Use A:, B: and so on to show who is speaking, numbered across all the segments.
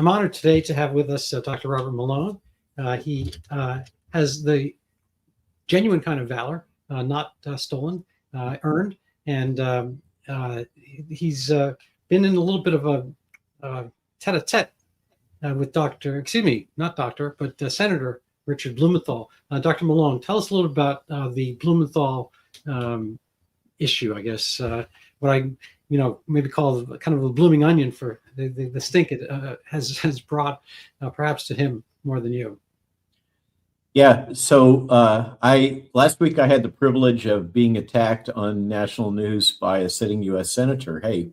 A: I'm honored today to have with us Dr. Robert Malone. He has the genuine kind of valor, not stolen, earned, and he's been in a little bit of a tete-a-tete with Senator Richard Blumenthal. Dr. Malone, tell us a little about the Blumenthal issue, I guess, what I maybe call kind of a blooming onion for the stink it has brought perhaps to him more than you.
B: Yeah, so last week I had the privilege of being attacked on national news by a sitting U.S. senator. Hey,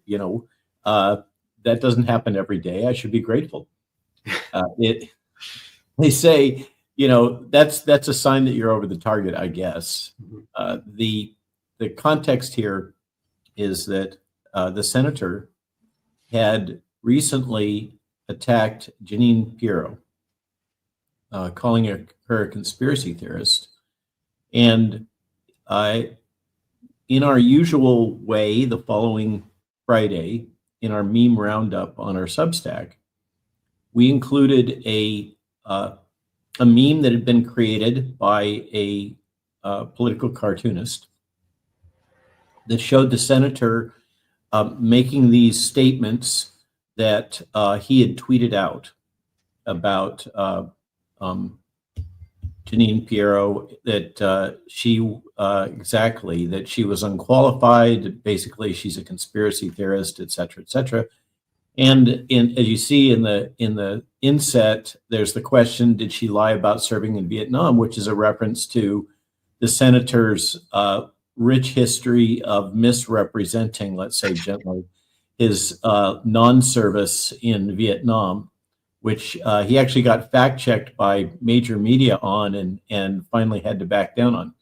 B: that doesn't happen every day. I should be grateful. They say, that's a sign that you're over the target, I guess. The context here is that the senator had recently attacked Jeanine Pirro, calling her a conspiracy theorist. And in our usual way, the following Friday, in our meme roundup on our Substack, we included a meme that had been created by a political cartoonist that showed the senator making these statements that he had tweeted out about Jeanine Pirro, that she was unqualified. Basically, she's a conspiracy theorist, et cetera, et cetera. And as you see in the inset, there's the question: did she lie about serving in Vietnam? Which is a reference to the senator's rich history of misrepresenting, let's say gently, his non-service in Vietnam, which he actually got fact-checked by major media on and finally had to back down on.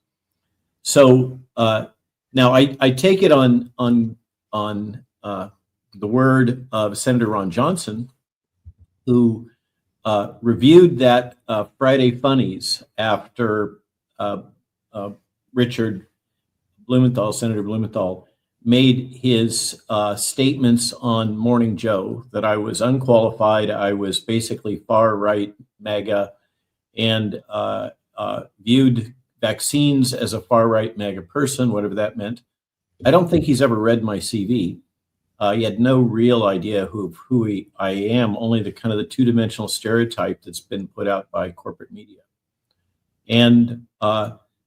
B: So now I take it on the word of Senator Ron Johnson, who reviewed that Friday Funnies after Richard Blumenthal, Senator Blumenthal, made his statements on Morning Joe that I was unqualified, I was basically far-right MAGA, and viewed vaccines as a far-right MAGA person, whatever that meant. I don't think he's ever read my CV. He had no real idea who I am, only the kind of the two-dimensional stereotype that's been put out by corporate media. And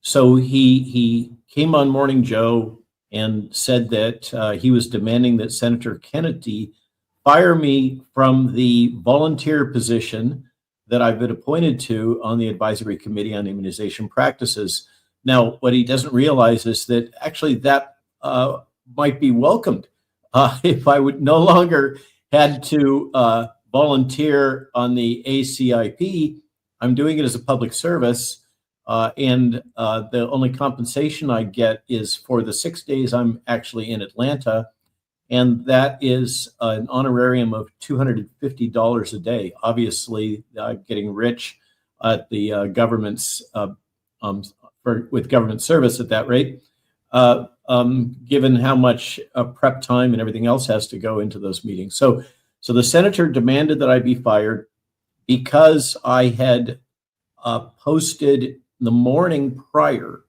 B: so he came on Morning Joe and said that he was demanding that Senator Kennedy fire me from the volunteer position that I've been appointed to on the Advisory Committee on Immunization Practices. Now, what he doesn't realize is that actually that might be welcomed. If I would no longer had to volunteer on the ACIP, I'm doing it as a public service. And the only compensation I get is for the 6 days I'm actually in Atlanta. And that is an honorarium of $250 a day. Obviously, getting rich at the government's, with government service at that rate, given how much prep time and everything else has to go into those meetings. So the senator demanded that I be fired because I had posted the morning prior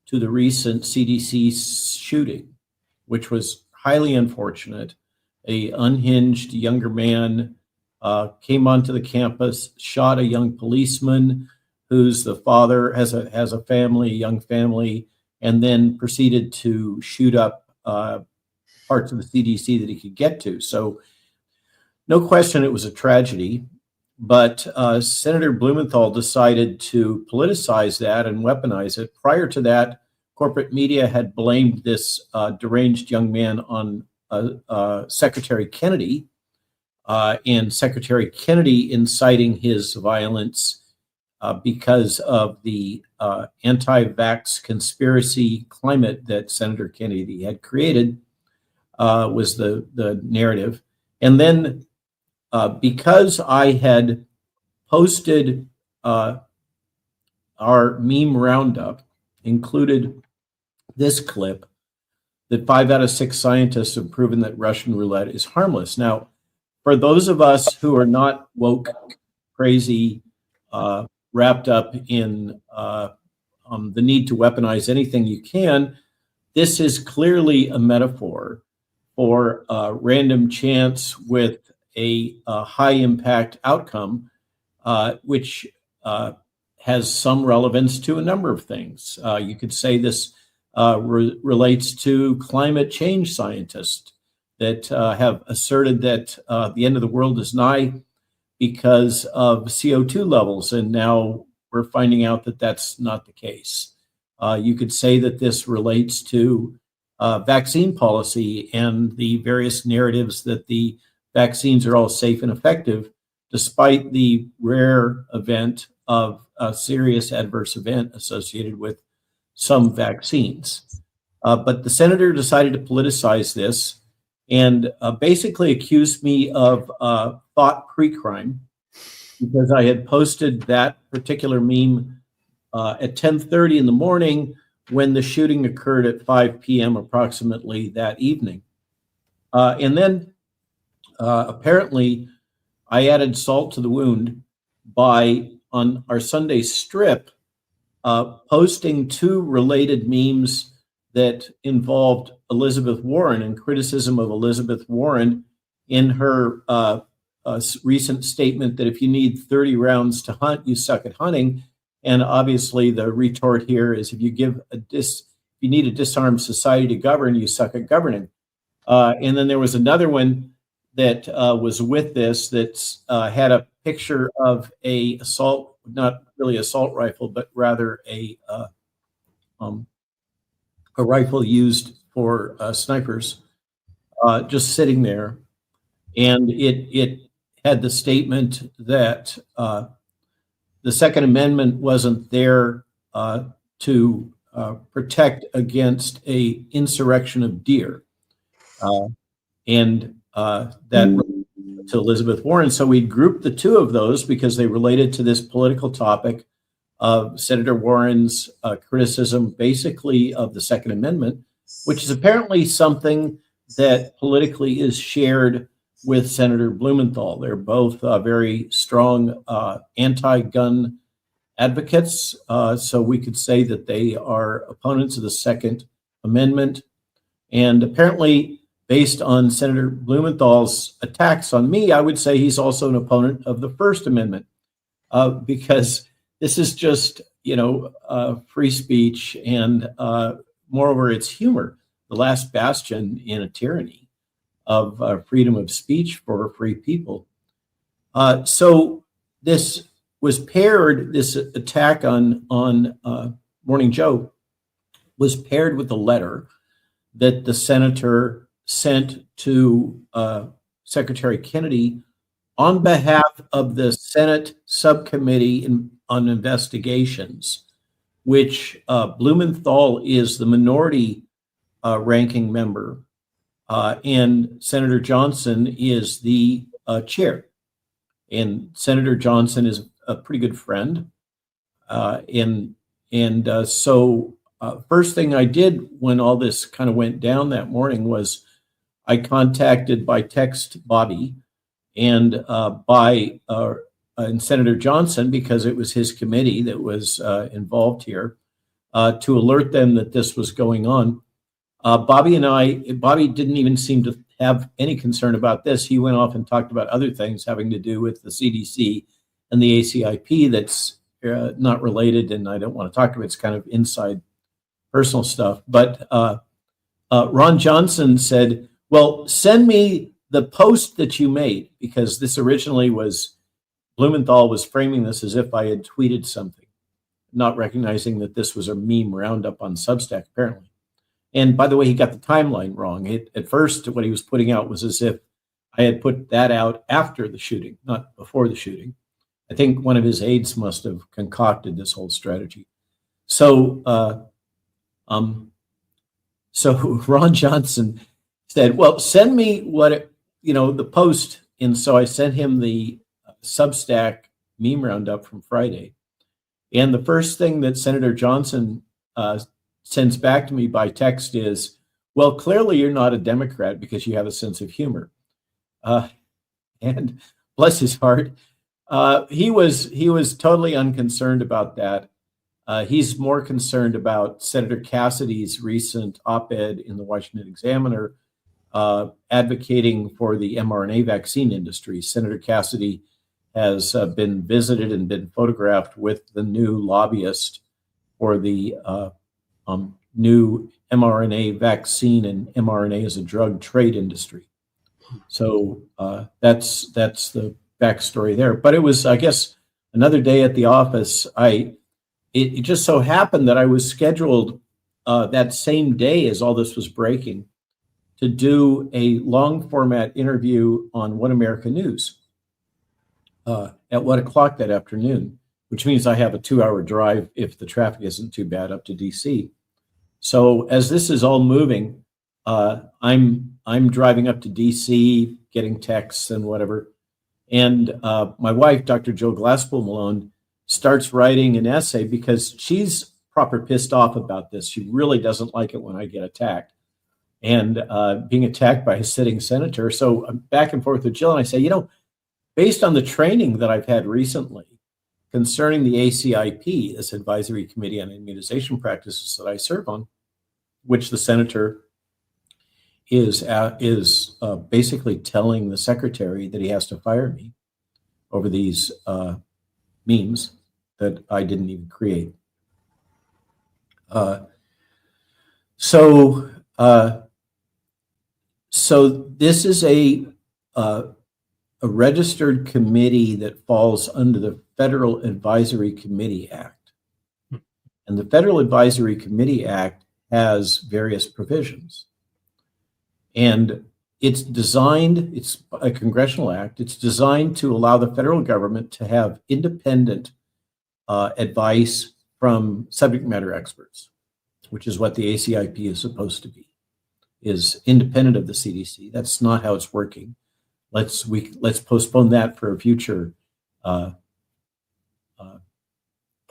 B: to the recent CDC shooting, which was highly unfortunate. A unhinged younger man came onto the campus, shot a young policeman who's the father, has a family, a young family, and then proceeded to shoot up parts of the CDC that he could get to. So no question it was a tragedy. But Senator Blumenthal decided to politicize that and weaponize it. Prior to that, corporate media had blamed this deranged young man on Secretary Kennedy, and Secretary Kennedy inciting his violence because of the anti-vax conspiracy climate that Senator Kennedy had created, was the narrative. And then because I had posted our meme roundup, included this clip that 5 out of 6 scientists have proven that Russian roulette is harmless. Now, for those of us who are not woke, crazy, wrapped up in the need to weaponize anything you can, this is clearly a metaphor for random chance with a high impact outcome, which has some relevance to a number of things. You could say this relates to climate change scientists that have asserted that the end of the world is nigh because of CO2 levels, and now we're finding out that that's not the case. You could say that this relates to vaccine policy and the various narratives that the vaccines are all safe and effective, despite the rare event of a serious adverse event associated with some vaccines. But the senator decided to politicize this and basically accused me of thought pre-crime, because I had posted that particular meme at 10:30 in the morning when the shooting occurred at 5 p.m. approximately that evening. And then apparently I added salt to the wound by, on our Sunday strip, posting two related memes that involved Elizabeth Warren and criticism of Elizabeth Warren in her recent statement that if you need 30 rounds to hunt, you suck at hunting. And obviously the retort here is if you need a disarmed society to govern, you suck at governing. And then there was another one that was with this that had a picture of a assault, not really assault rifle, but rather a rifle used for snipers, just sitting there. And it had the statement that the Second Amendment wasn't there to protect against a insurrection of deer. And that to Elizabeth Warren. So we grouped the two of those because they related to this political topic of Senator Warren's criticism basically of the Second Amendment, which is apparently something that politically is shared with Senator Blumenthal. They're both very strong anti-gun advocates. So we could say that they are opponents of the Second Amendment. And apparently, based on Senator Blumenthal's attacks on me, I would say he's also an opponent of the First Amendment, because this is just, free speech, and moreover, it's humor, the last bastion in a tyranny of freedom of speech for free people. So this was paired, this attack on Morning Joe was paired with a letter that the senator sent to Secretary Kennedy on behalf of the Senate Subcommittee on Investigations, which Blumenthal is the minority ranking member, and Senator Johnson is the chair. And Senator Johnson is a pretty good friend. So first thing I did when all this kind of went down that morning was I contacted by text Bobby and and Senator Johnson, because it was his committee that was involved here, to alert them that this was going on. Bobby didn't even seem to have any concern about this. He went off and talked about other things having to do with the CDC and the ACIP that's not related, and I don't want to talk about it. It's kind of inside personal stuff. But Ron Johnson said, well, send me the post that you made, because this originally was, Blumenthal was framing this as if I had tweeted something, not recognizing that this was a meme roundup on Substack, apparently. And by the way, he got the timeline wrong. At first, what he was putting out was as if I had put that out after the shooting, not before the shooting. I think one of his aides must have concocted this whole strategy. So Ron Johnson said, well, send me the post. And so I sent him the Substack meme roundup from Friday. And the first thing that Senator Johnson sends back to me by text is, well, clearly you're not a Democrat because you have a sense of humor. And bless his heart, he was totally unconcerned about that. He's more concerned about Senator Cassidy's recent op-ed in the Washington Examiner advocating for the mRNA vaccine industry. Senator Cassidy has been visited and been photographed with the new lobbyist for the new mRNA vaccine and mRNA as a drug trade industry. So that's the backstory there. But it was, I guess, another day at the office. It just so happened that I was scheduled that same day as all this was breaking to do a long format interview on One America News at 1 o'clock that afternoon, which means I have a 2-hour drive if the traffic isn't too bad up to DC. So as this is all moving, I'm driving up to DC, getting texts and whatever. And my wife, Dr. Jill Glasspool Malone, starts writing an essay because she's proper pissed off about this. She really doesn't like it when I get attacked. And being attacked by a sitting senator. So I'm back and forth with Jill, and I say, based on the training that I've had recently concerning the ACIP, this Advisory Committee on Immunization Practices that I serve on, which the senator is basically telling the secretary that he has to fire me over these memes that I didn't even create. So this is a registered committee that falls under the Federal Advisory Committee Act. And the Federal Advisory Committee Act has various provisions. And it's a congressional act, it's designed to allow the federal government to have independent advice from subject matter experts, which is what the ACIP is supposed to be, is independent of the CDC. That's not how it's working. Let's postpone that for a future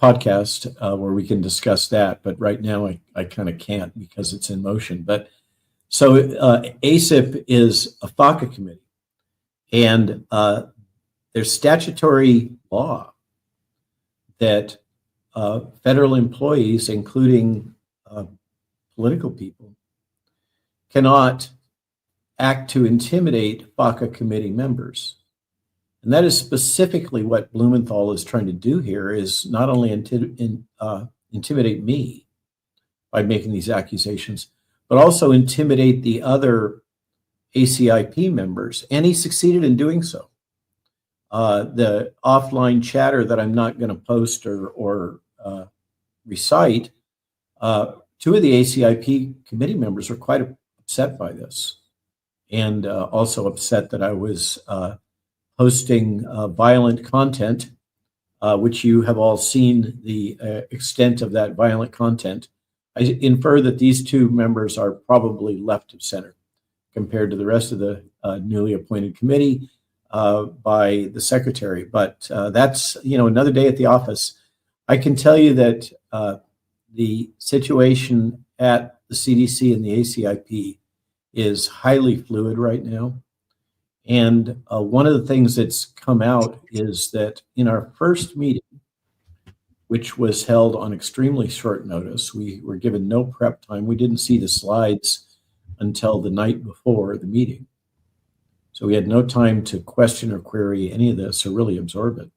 B: podcast where we can discuss that. But right now I kind of can't because it's in motion. But so ACIP is a FACA committee, and there's statutory law that federal employees, including political people, cannot act to intimidate FACA committee members. And that is specifically what Blumenthal is trying to do here, is not only intimidate me by making these accusations, but also intimidate the other ACIP members. And he succeeded in doing so. The offline chatter that I'm not going to post or recite, two of the ACIP committee members were quite upset by this, and also upset that I was posting violent content, which you have all seen the extent of that violent content. I infer that these two members are probably left of center compared to the rest of the newly appointed committee by the secretary. But that's, another day at the office. I can tell you that the situation at the CDC and the ACIP is highly fluid right now. And one of the things that's come out is that in our first meeting, which was held on extremely short notice, we were given no prep time. We didn't see the slides until the night before the meeting. So we had no time to question or query any of this or really absorb it.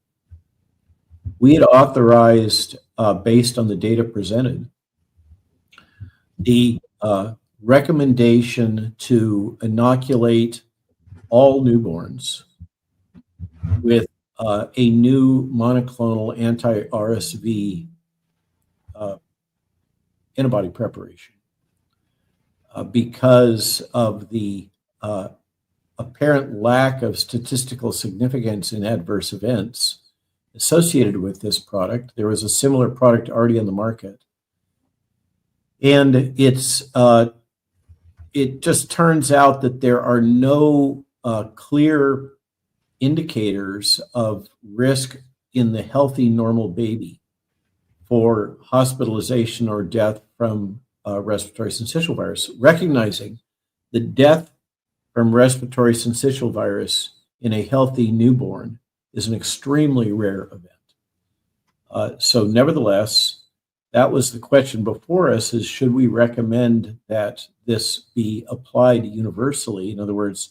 B: We had authorized, based on the data presented, the recommendation to inoculate all newborns with a new monoclonal anti-RSV antibody preparation because of the apparent lack of statistical significance in adverse events associated with this product. There was a similar product already on the market. And it just turns out that there are no clear indicators of risk in the healthy, normal baby for hospitalization or death from respiratory syncytial virus, recognizing that death from respiratory syncytial virus in a healthy newborn is an extremely rare event. So nevertheless, that was the question before us, is should we recommend that this be applied universally? In other words,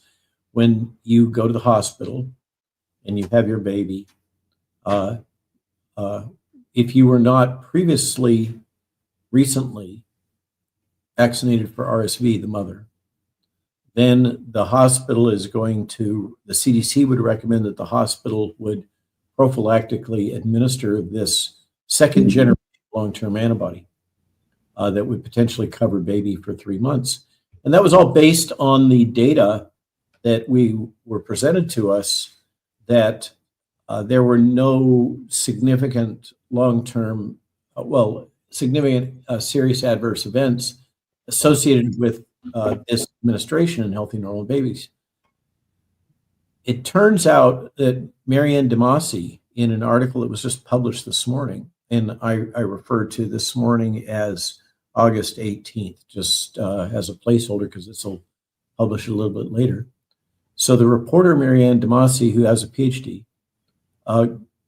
B: when you go to the hospital and you have your baby, if you were not recently vaccinated for RSV, the mother, then the hospital is the CDC would recommend that the hospital would prophylactically administer this second generation long-term antibody that would potentially cover baby for 3 months. And that was all based on the data that we were presented to us, that there were no significant long-term, significant serious adverse events associated with this administration in healthy normal babies. It turns out that Marianne DeMasi, in an article that was just published this morning, and I refer to this morning as August 18th, just as a placeholder because this will publish a little bit later. So the reporter Marianne DeMasi, who has a PhD,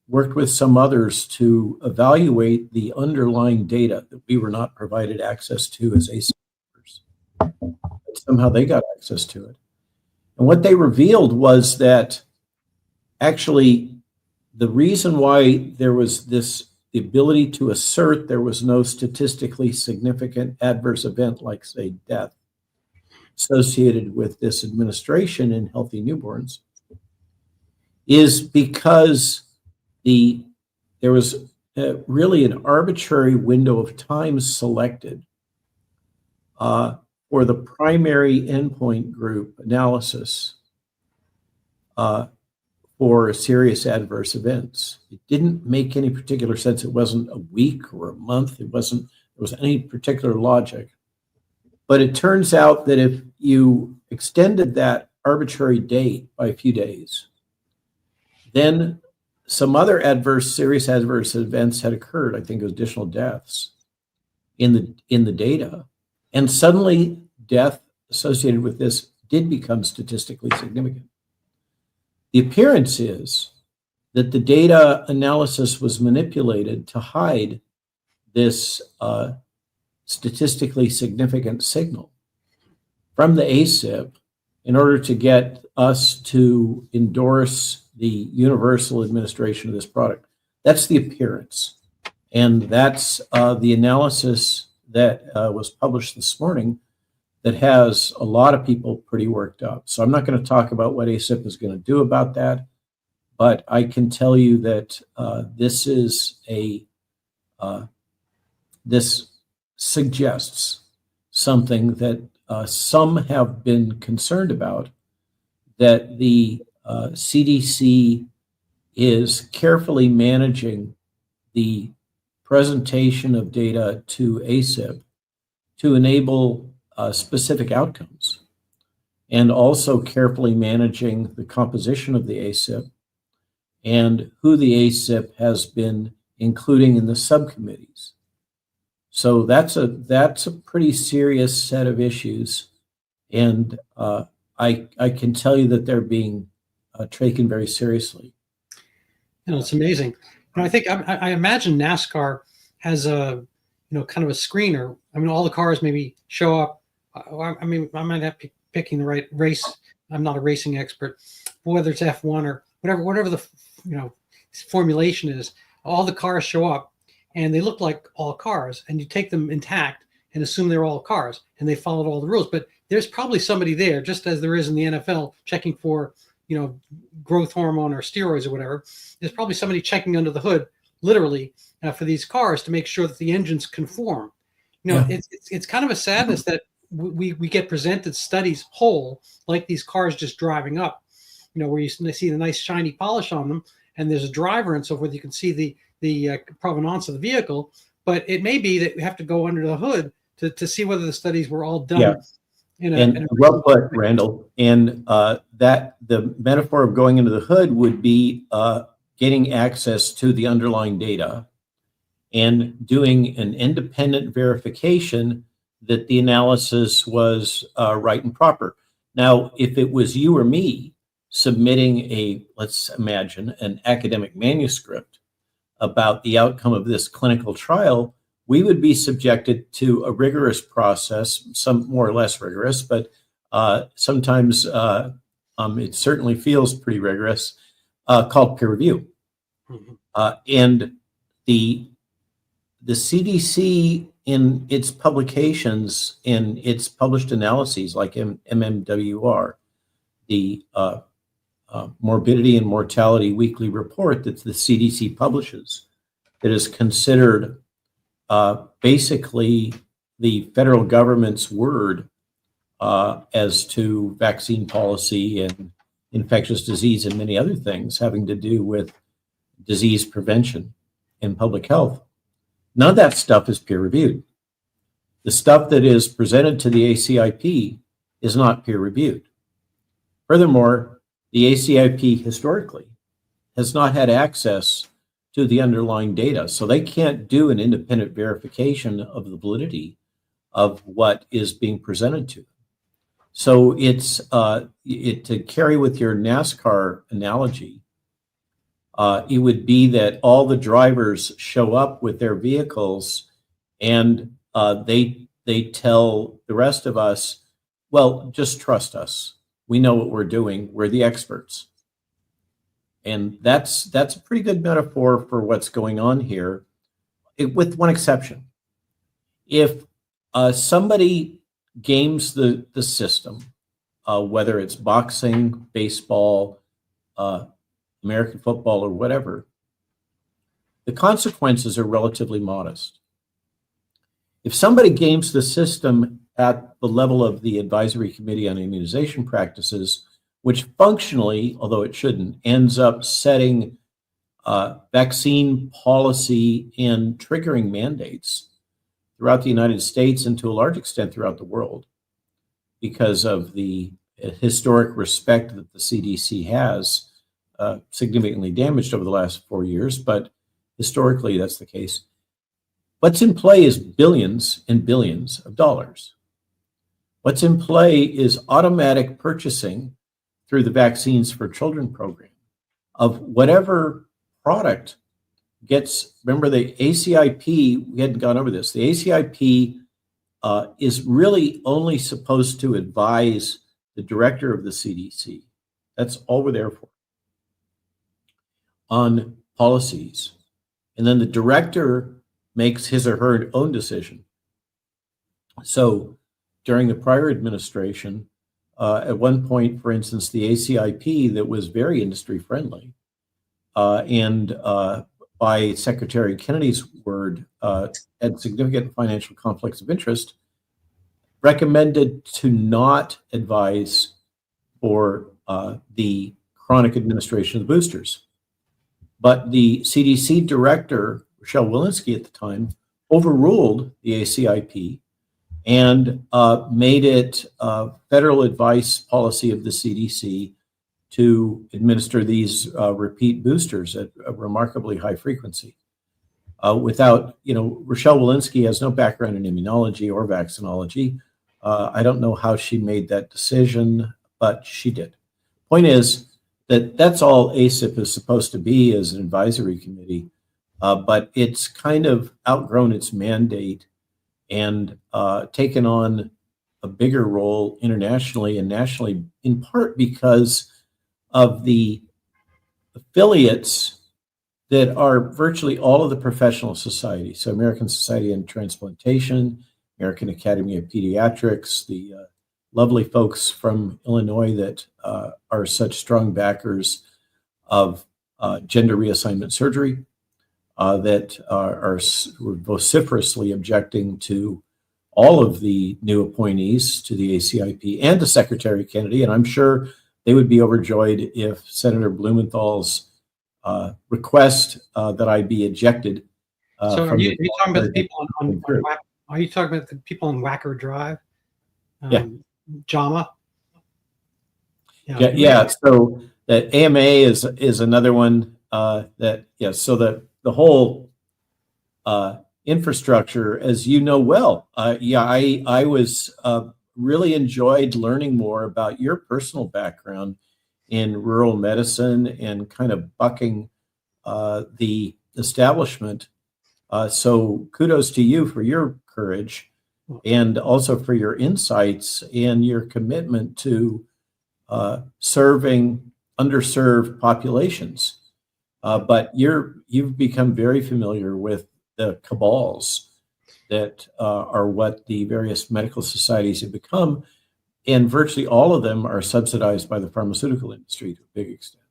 B: worked with some others to evaluate the underlying data that we were not provided access to as ACIP members. But somehow they got access to it. And what they revealed was that actually the reason why there was the ability to assert there was no statistically significant adverse event, like, say, death, associated with this administration in healthy newborns, is because there was really an arbitrary window of time selected for the primary endpoint group analysis for serious adverse events. It didn't make any particular sense. It wasn't a week or a month. There wasn't any particular logic. But it turns out that if you extended that arbitrary date by a few days, then some other serious adverse events had occurred. I think it was additional deaths in the data. And suddenly death associated with this did become statistically significant. The appearance is that the data analysis was manipulated to hide this statistically significant signal from the ACIP in order to get us to endorse the universal administration of this product. That's the appearance. And that's the analysis that was published this morning that has a lot of people pretty worked up. So I'm not going to talk about what ACIP is going to do about that, but I can tell you that this suggests something that some have been concerned about, that the CDC is carefully managing the presentation of data to ACIP to enable specific outcomes, and also carefully managing the composition of the ACIP and who the ACIP has been including in the subcommittees. So that's a pretty serious set of issues, and I can tell you that they're being taken very seriously.
A: It's amazing. And I think I imagine NASCAR has a kind of a screener. I mean, all the cars maybe show up. I mean, I might have to be picking the right race. I'm not a racing expert, but whether it's F1 or whatever the formulation is, all the cars show up and they look like all cars, and you take them intact and assume they're all cars and they followed all the rules. But there's probably somebody there, just as there is in the NFL, checking for growth hormone or steroids or whatever. There's probably somebody checking under the hood, literally, for these cars to make sure that the engines conform. It's kind of a sadness that we get presented studies whole, like these cars just driving up, where you see the nice shiny polish on them, and there's a driver and so forth. You can see the provenance of the vehicle, but it may be that we have to go under the hood to see whether the studies were all done.
B: Yeah. Well put, Randall. And that the metaphor of going into the hood would be getting access to the underlying data and doing an independent verification that the analysis was right and proper. Now, if it was you or me submitting let's imagine, an academic manuscript about the outcome of this clinical trial, we would be subjected to a rigorous process, some more or less rigorous, but sometimes it certainly feels pretty rigorous, called peer review. And the CDC, in its publications, in its published analyses, like MMWR, the Morbidity and Mortality Weekly Report that the CDC publishes, that is considered basically the federal government's word as to vaccine policy and infectious disease and many other things having to do with disease prevention and public health. None of that stuff is peer reviewed. The stuff that is presented to the ACIP is not peer reviewed. Furthermore, the ACIP historically has not had access to the underlying data, so they can't do an independent verification of the validity of what is being presented to them. So it's to carry with your NASCAR analogy, it would be that all the drivers show up with their vehicles and they tell the rest of us, well, just trust us. We know what we're doing. We're the experts. And that's a pretty good metaphor for what's going on here, with one exception. If somebody games the system, whether it's boxing, baseball, American football, or whatever, the consequences are relatively modest. If somebody games the system at the level of the Advisory Committee on Immunization Practices, which functionally, although it shouldn't, ends up setting vaccine policy and triggering mandates throughout the United States and to a large extent throughout the world, because of the historic respect that the CDC has, significantly damaged over the last 4 years, but historically that's the case. What's in play is billions and billions of dollars. What's in play is automatic purchasing through the Vaccines for Children program of whatever product gets. Remember, the ACIP, we hadn't gone over this, the ACIP is really only supposed to advise the director of the CDC. That's all we're there for, on policies. And then the director makes his or her own decision. So during the prior administration, at one point, for instance, the ACIP, that was very industry friendly, and by Secretary Kennedy's word, had significant financial conflicts of interest, recommended to not advise for the chronic administration of the boosters. But the CDC director, Rochelle Walensky at the time, overruled the ACIP and made it federal advice policy of the CDC to administer these repeat boosters at a remarkably high frequency. Without, Rochelle Walensky has no background in immunology or vaccinology. I don't know how she made that decision, but she did. Point is that that's all ACIP is supposed to be, as an advisory committee, but it's kind of outgrown its mandate and taken on a bigger role internationally and nationally, in part because of the affiliates that are virtually all of the professional societies. So American Society of Transplantation, American Academy of Pediatrics, the lovely folks from Illinois that are such strong backers of gender reassignment surgery, that are vociferously objecting to all of the new appointees to the ACIP and to Secretary Kennedy. And I'm sure they would be overjoyed if Senator Blumenthal's request that I be ejected.
A: So are you talking about the people on are you talking about the people on Whacker Drive?
B: Yeah.
A: JAMA?
B: Yeah. So the AMA is another one that, yeah. So the whole infrastructure, as you know well, I was really enjoyed learning more about your personal background in rural medicine and kind of bucking the establishment. So kudos to you for your courage and also for your insights and your commitment to serving underserved populations. But you've become very familiar with the cabals that are what the various medical societies have become, and virtually all of them are subsidized by the pharmaceutical industry to a big extent.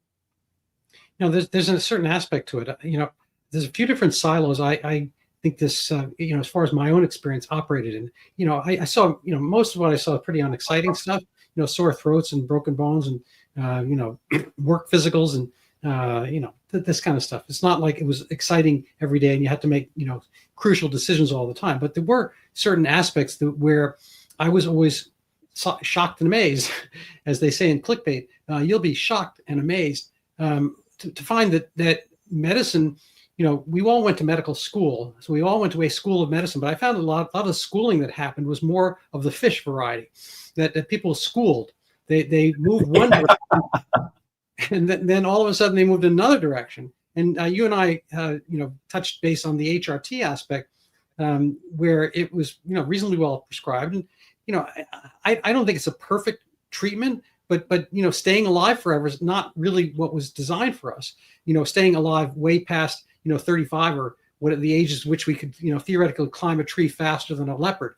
A: There's a certain aspect to it. There's a few different silos. I think this, as far as my own experience operated in, I saw, most of what I saw pretty unexciting stuff, sore throats and broken bones and, work physicals and, this kind of stuff. It's not like it was exciting every day and you had to make, crucial decisions all the time. But there were certain aspects where I was always shocked and amazed, as they say in clickbait. You'll be shocked and amazed to find that medicine, we all went to medical school, so we all went to a school of medicine. But I found a lot of the schooling that happened was more of the fish variety. That people schooled, they moved one direction, and then all of a sudden they moved in another direction. And you and I, touched base on the HRT aspect, where it was, reasonably well prescribed. And I don't think it's a perfect treatment, but staying alive forever is not really what was designed for us. Staying alive way past 35 or what at the ages which we could theoretically climb a tree faster than a leopard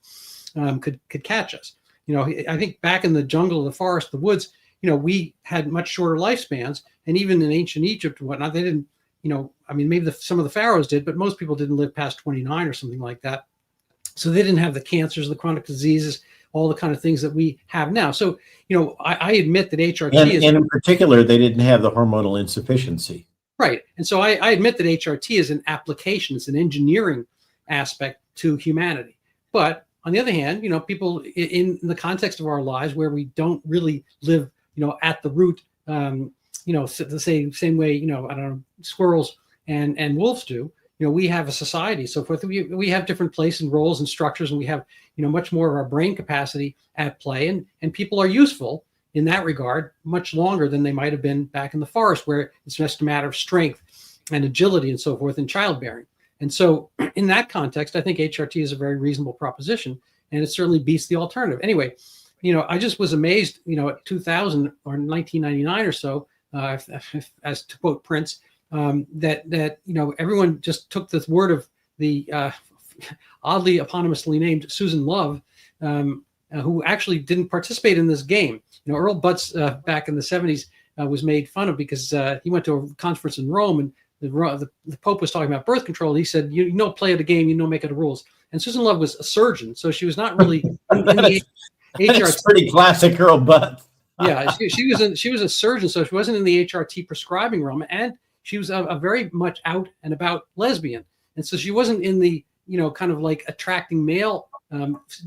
A: could catch us. I think back in the jungle, the forest, the woods, we had much shorter lifespans, and even in ancient Egypt and whatnot, they didn't. Maybe some of the pharaohs did, but most people didn't live past 29 or something like that. So they didn't have the cancers, the chronic diseases, all the kind of things that we have now. So, I admit that HRT is... And
B: in particular, they didn't have the hormonal insufficiency.
A: Right. And so I admit that HRT is an application, it's an engineering aspect to humanity. But on the other hand, people in the context of our lives where we don't really live, at the root, the same way, I don't know, squirrels and wolves do. We have a society, so forth. We have different places and roles and structures, and we have, much more of our brain capacity at play. And people are useful in that regard much longer than they might have been back in the forest, where it's just a matter of strength and agility and so forth in childbearing. And so in that context, I think HRT is a very reasonable proposition, and it certainly beats the alternative. Anyway, I just was amazed, at 2000 or 1999 or so, as to quote Prince, that everyone just took this word of the oddly eponymously named Susan Love, who actually didn't participate in this game. Earl Butz back in the 70s was made fun of because he went to a conference in Rome, and the Pope was talking about birth control. He said, play of the game, make it the rules. And Susan Love was a surgeon, so she was not really in the HRT.
B: That's pretty classic Earl Butz.
A: Yeah, she was a surgeon, so she wasn't in the HRT prescribing realm, and she was a very much out and about lesbian, and so she wasn't in the kind of like attracting male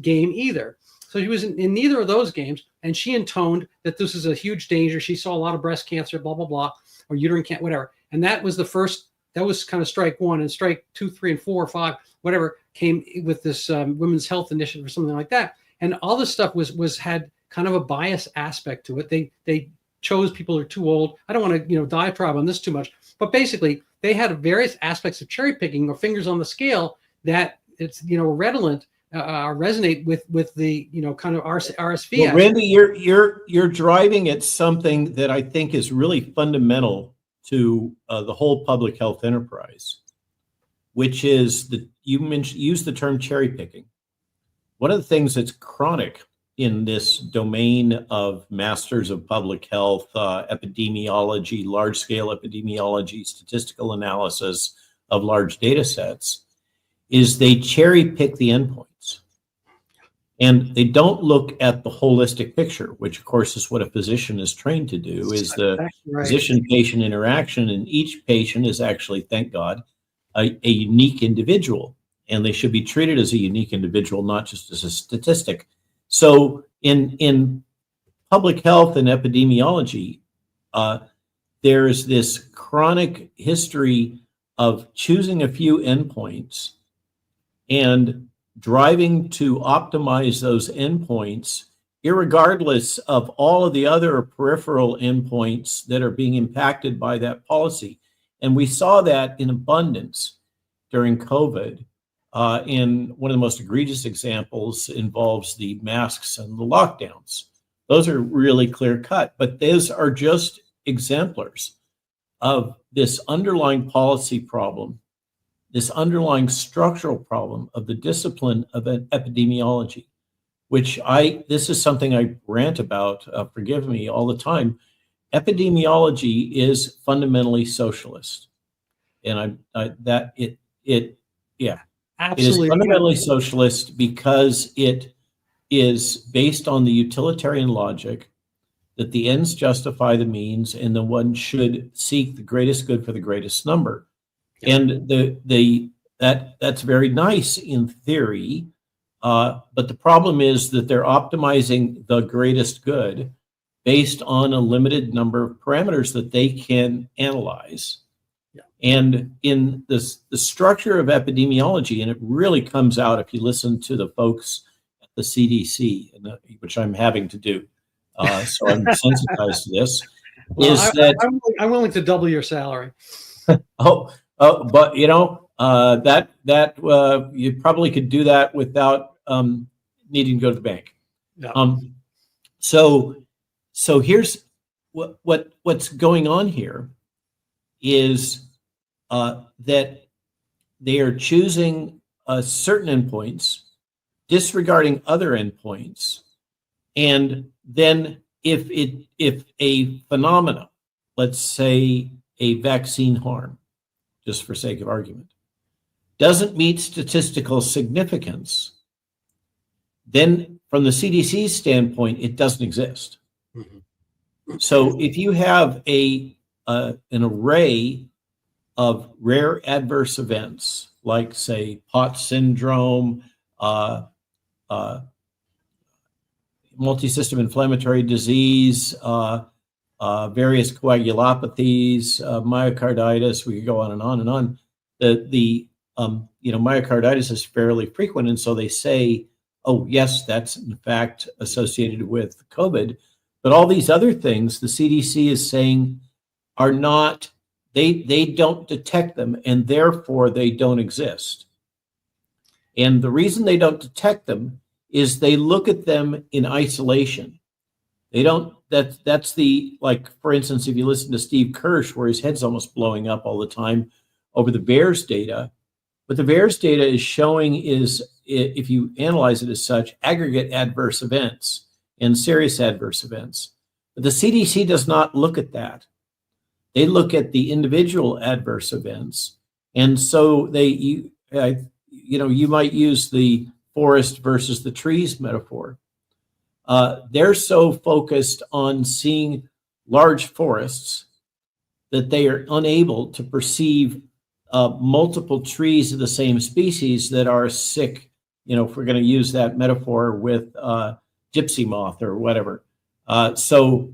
A: game either. So she was in neither of those games, and she intoned that this is a huge danger. She saw a lot of breast cancer, blah blah blah, or uterine cancer, whatever. And that was the first. That was kind of strike one, and strike 2, 3, and 4, 5, whatever came with this women's health initiative or something like that. And all this stuff had kind of a bias aspect to it. They chose people who are too old. I don't want to diatribe on this too much, but basically they had various aspects of cherry picking or fingers on the scale that it's redolent resonate with the kind of RSV.
B: Well, Randy, you're driving at something that I think is really fundamental to the whole public health enterprise, which is that you use the term cherry picking. One of the things that's chronic in this domain of masters of public health, epidemiology, large-scale epidemiology, statistical analysis of large data sets, is they cherry pick the endpoints. And they don't look at the holistic picture, which of course is what a physician is trained to do, is the physician-patient interaction. And each patient is actually, thank God, a unique individual. And they should be treated as a unique individual, not just as a statistic. So in public health and epidemiology, there's this chronic history of choosing a few endpoints and driving to optimize those endpoints irregardless of all of the other peripheral endpoints that are being impacted by that policy. And we saw that in abundance during COVID. And one of the most egregious examples involves the masks and the lockdowns. Those are really clear cut, but those are just exemplars of this underlying policy problem, this underlying structural problem of the discipline of epidemiology, which this is something I rant about, forgive me, all the time. Epidemiology is fundamentally socialist. And
A: Absolutely.
B: it is fundamentally socialist because it is based on the utilitarian logic that the ends justify the means and the one should seek the greatest good for the greatest number. Yeah. And that's very nice in theory, but the problem is that they're optimizing the greatest good based on a limited number of parameters that they can analyze. Yeah. And in the structure of epidemiology, and it really comes out if you listen to the folks at the CDC, which I'm having to do, so I'm sensitized to this,
A: I'm willing to double your salary.
B: But you know, you probably could do that without needing to go to the bank. Yeah. So here's what's going on here is that they are choosing certain endpoints, disregarding other endpoints, and then if a phenomena, let's say a vaccine harm, just for sake of argument, doesn't meet statistical significance, then from the CDC's standpoint, it doesn't exist. Mm-hmm. So if you have an array of rare adverse events, like say Tots syndrome, multisystem inflammatory disease, various coagulopathies, myocarditis, we could go on and on and on. Myocarditis is fairly frequent, and so they say, oh yes, that's in fact associated with COVID. But all these other things, the CDC is saying are not, they don't detect them, and therefore they don't exist. And the reason they don't detect them is they look at them in isolation. They don't, that's the, like, for instance, if you listen to Steve Kirsch, where his head's almost blowing up all the time over the VAERS data, what the VAERS data is showing is, if you analyze it as such, aggregate adverse events and serious adverse events. But the CDC does not look at that. They look at the individual adverse events. And so you might use the forest versus the trees metaphor. They're so focused on seeing large forests that they are unable to perceive multiple trees of the same species that are sick, if we're going to use that metaphor with gypsy moth or whatever. So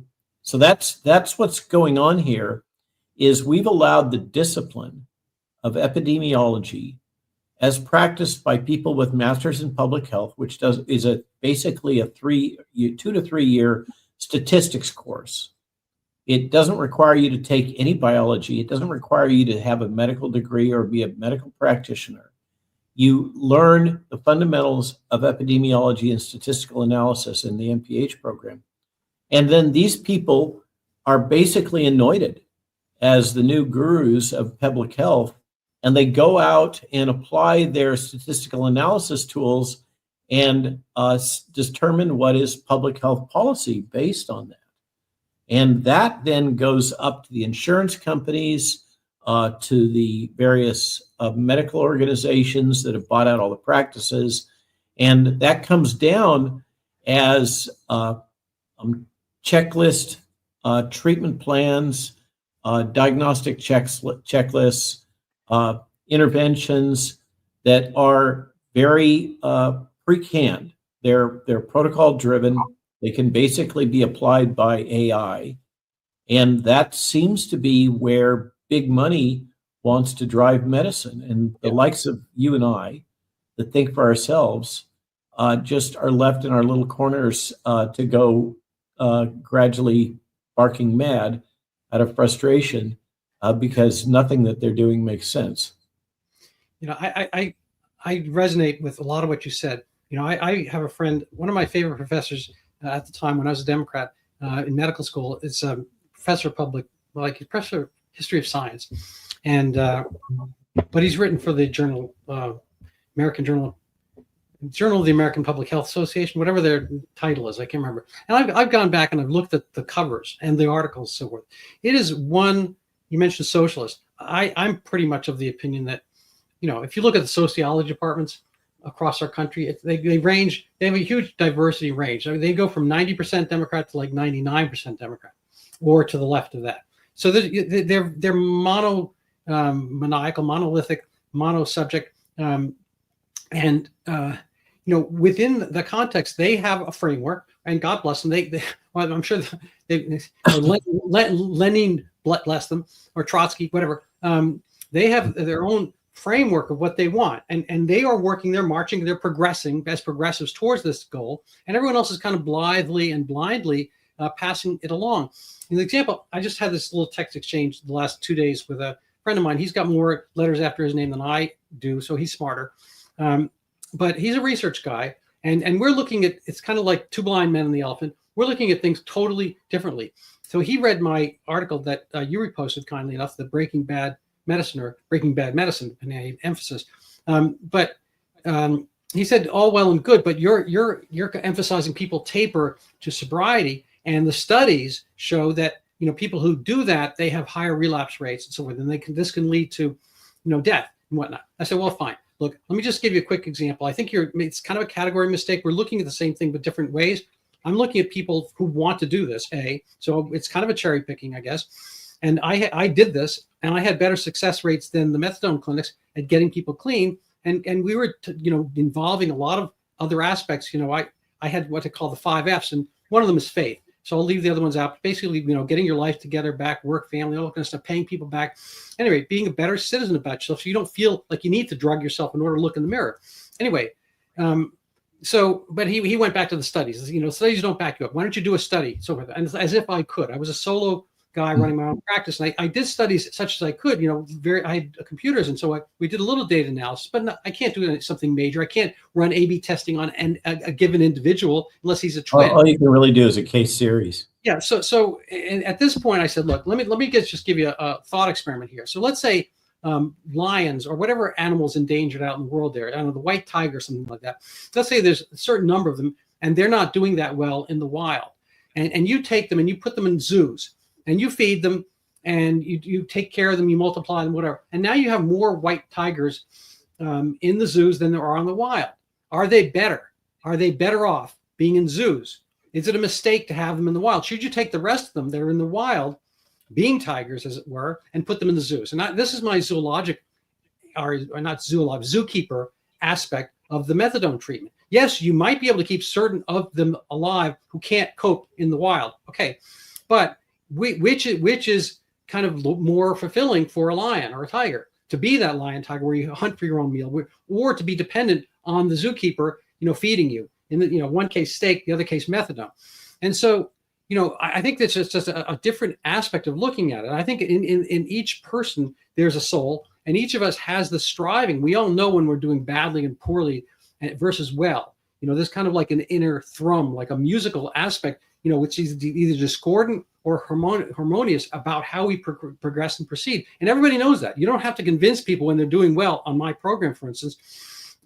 B: that's what's going on here, is we've allowed the discipline of epidemiology as practiced by people with masters in public health, which is basically a 2 to 3 year statistics course. It doesn't require you to take any biology. It doesn't require you to have a medical degree or be a medical practitioner. You learn the fundamentals of epidemiology and statistical analysis in the MPH program. And then these people are basically anointed as the new gurus of public health, and they go out and apply their statistical analysis tools and determine what is public health policy based on that. And that then goes up to the insurance companies, to the various medical organizations that have bought out all the practices. And that comes down as checklist, treatment plans, diagnostic checklists, interventions that are very pre-canned. They're protocol driven. They can basically be applied by AI. And that seems to be where big money wants to drive medicine. And the likes of you and I that think for ourselves, just are left in our little corners to go gradually barking mad out of frustration because nothing that they're doing makes sense.
A: I resonate with a lot of what you said. I have a friend, one of my favorite professors at the time when I was a Democrat in medical school, is a professor of professor of history of science. And, but he's written for the journal, American Journal of the American Public Health Association, whatever their title is, I can't remember. And I've gone back and I've looked at the covers and the articles and so forth. It is one, you mentioned socialist. I'm pretty much of the opinion that, if you look at the sociology departments across our country, they have a huge diversity range. I mean, they go from 90% Democrat to like 99% Democrat, or to the left of that. So they're maniacal, monolithic, mono-subject, and within the context, they have a framework, and God bless them. Well, I'm sure Lenin bless them, or Trotsky, whatever. They have their own framework of what they want, and they are working, they're marching, they're progressing as progressives towards this goal, and everyone else is kind of blithely and blindly passing it along. An example, I just had this little text exchange the last 2 days with a friend of mine. He's got more letters after his name than I do, so he's smarter. But he's a research guy, and we're looking at, it's kind of like Two Blind Men and the Elephant. We're looking at things totally differently. So he read my article that you reposted kindly enough, the Breaking Bad Medicine, emphasis. But he said, all well and good, but you're emphasizing people taper to sobriety, and the studies show that people who do that, they have higher relapse rates and so forth, and this can lead to death and whatnot. I said, well, fine. Look, let me just give you a quick example. I think it's kind of a category mistake. We're looking at the same thing but different ways. I'm looking at people who want to do this, so it's kind of a cherry picking, I guess. And I did this, and I had better success rates than the methadone clinics at getting people clean. And we were, involving a lot of other aspects. I had what I call the 5 Fs, and one of them is faith. So I'll leave the other ones out. Basically, getting your life together back, work, family, all that kind of stuff, paying people back. Anyway, being a better citizen about yourself so you don't feel like you need to drug yourself in order to look in the mirror. Anyway, but he went back to the studies. Studies don't back you up. Why don't you do a study? So forth. And as if I could. I was a solo guy running my own practice, and I did studies such as I could. I had computers, and so we did a little data analysis, but I can't do something major. I can't run A/B testing on a given individual unless he's a twin.
B: All you can really do is a case series.
A: Yeah. So and at this point, I said, look, let me just give you a thought experiment here. So let's say lions or whatever animals endangered out in the world there, I don't know, the white tiger, something like that. Let's say there's a certain number of them, and they're not doing that well in the wild, and you take them and you put them in zoos. And you feed them, and you take care of them, you multiply them, whatever. And now you have more white tigers in the zoos than there are in the wild. Are they better? Are they better off being in zoos? Is it a mistake to have them in the wild? Should you take the rest of them that are in the wild, being tigers, as it were, and put them in the zoos? And this is my zoologic, or not zoologic, zookeeper aspect of the methadone treatment. Yes, you might be able to keep certain of them alive who can't cope in the wild. Okay, but which is kind of more fulfilling for a lion or a tiger, to be that lion tiger where you hunt for your own meal, or to be dependent on the zookeeper, feeding you. In the one case steak, the other case methadone. And so, I think that's just a different aspect of looking at it. I think in each person there's a soul, and each of us has the striving. We all know when we're doing badly and poorly versus well. There's kind of like an inner thrum, like a musical aspect, which is either discordant or harmonious about how we progress and proceed. And everybody knows that. You don't have to convince people when they're doing well on my program, for instance,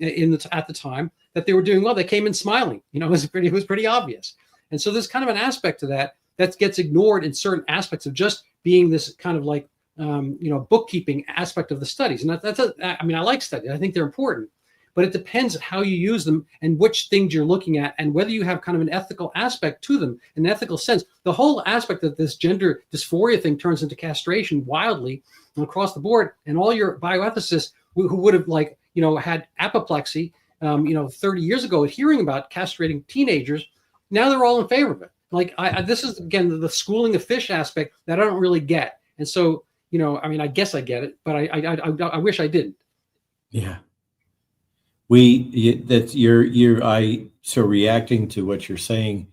A: at the time that they were doing well. They came in smiling. It was pretty obvious. And so there's kind of an aspect to that gets ignored in certain aspects of just being this kind of like, bookkeeping aspect of the studies. And I like studies. I think they're important. But it depends on how you use them and which things you're looking at, and whether you have kind of an ethical aspect to them, an ethical sense. The whole aspect of this gender dysphoria thing turns into castration wildly across the board. And all your bioethicists who would have had apoplexy, 30 years ago at hearing about castrating teenagers, now they're all in favor of it. This is, again, the schooling of fish aspect that I don't really get. And so, I guess I get it, but I wish I didn't.
B: Yeah. So reacting to what you're saying,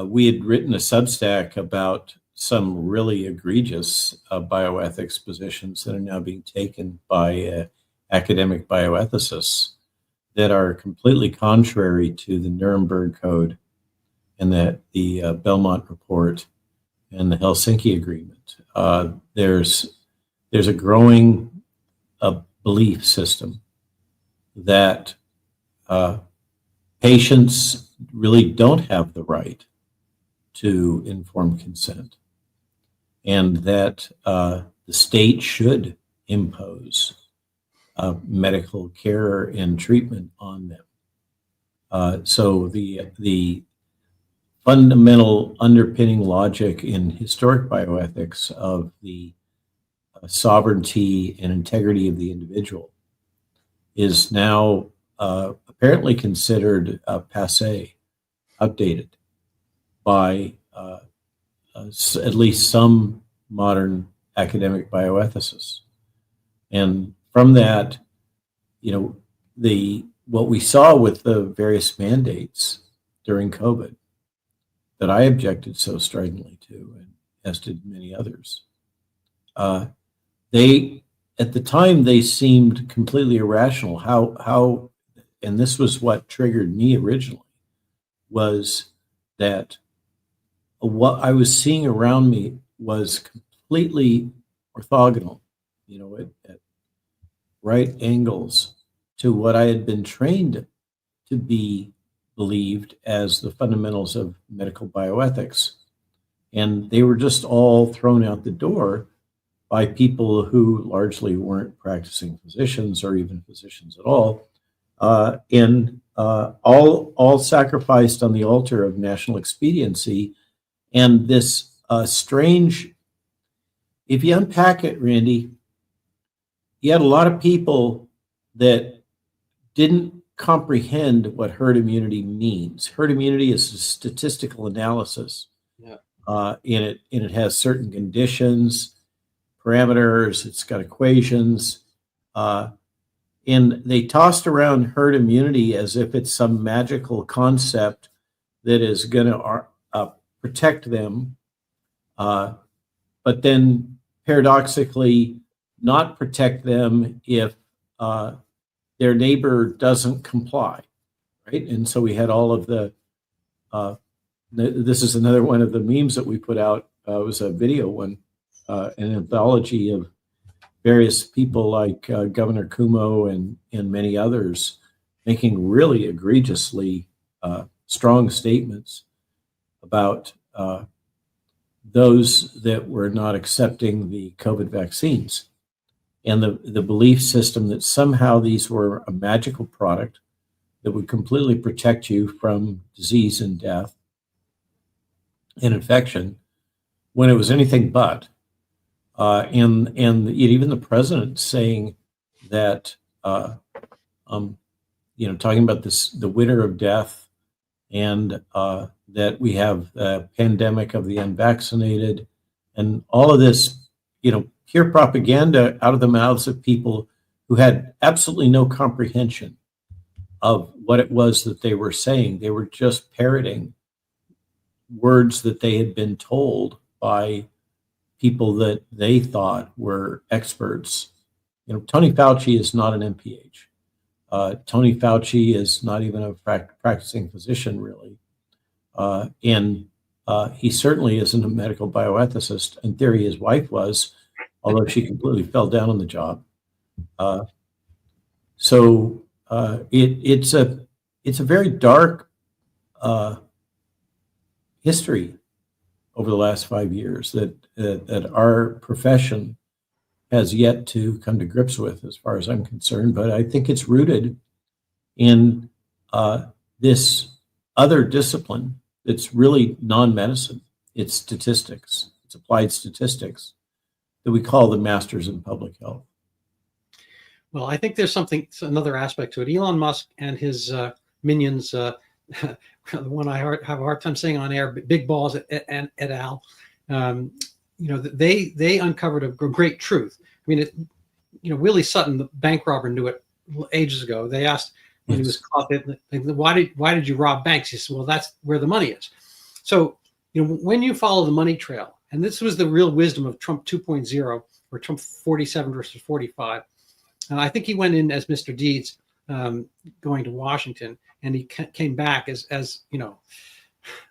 B: we had written a Substack about some really egregious bioethics positions that are now being taken by academic bioethicists that are completely contrary to the Nuremberg Code and the Belmont Report and the Helsinki Agreement. There's a growing belief system that patients really don't have the right to informed consent, and that the state should impose medical care and treatment on them. So the fundamental underpinning logic in historic bioethics of the sovereignty and integrity of the individual is now apparently considered passé, outdated by at least some modern academic bioethicists. And from that, what we saw with the various mandates during COVID that I objected so stridently to, and as did many others, at the time, they seemed completely irrational. How, and this was what triggered me originally, was that what I was seeing around me was completely orthogonal, at right angles to what I had been trained to be believed as the fundamentals of medical bioethics. And they were just all thrown out the door by people who largely weren't practicing physicians or even physicians at all, and all sacrificed on the altar of national expediency. And this strange, if you unpack it, Randy, you had a lot of people that didn't comprehend what herd immunity means. Herd immunity is a statistical analysis.
A: Yeah.
B: And it has certain conditions, parameters, it's got equations, and they tossed around herd immunity as if it's some magical concept that is going to protect them, but then paradoxically not protect them if their neighbor doesn't comply, right? And so we had all of this is another one of the memes that we put out. It was a video one, an anthology of various people like Governor Cuomo and many others making really egregiously strong statements about those that were not accepting the COVID vaccines, and the belief system that somehow these were a magical product that would completely protect you from disease and death and infection, when it was anything but. And even the president saying that, talking about the winter of death, and that we have a pandemic of the unvaccinated, and all of this, pure propaganda out of the mouths of people who had absolutely no comprehension of what it was that they were saying. They were just parroting words that they had been told by people that they thought were experts. Tony Fauci is not an MPH. Tony Fauci is not even a practicing physician, really. And he certainly isn't a medical bioethicist. In theory, his wife was, although she completely fell down on the job. So it's a very dark history over the last 5 years that our profession has yet to come to grips with, as far as I'm concerned. But I think it's rooted in this other discipline that's really non-medicine. It's statistics. It's applied statistics that we call the masters in public health.
A: Well, I think there's another aspect to it. Elon Musk and his minions, the one I have a hard time saying on air, Big Balls et al. They uncovered a great truth. I mean, Willie Sutton, the bank robber, knew it ages ago. They asked when he was caught. Why did you rob banks? He said, well, that's where the money is. So, when you follow the money trail, and this was the real wisdom of Trump 2.0, or Trump 47 versus 45. I think he went in as Mr. Deeds, going to Washington, and he came back as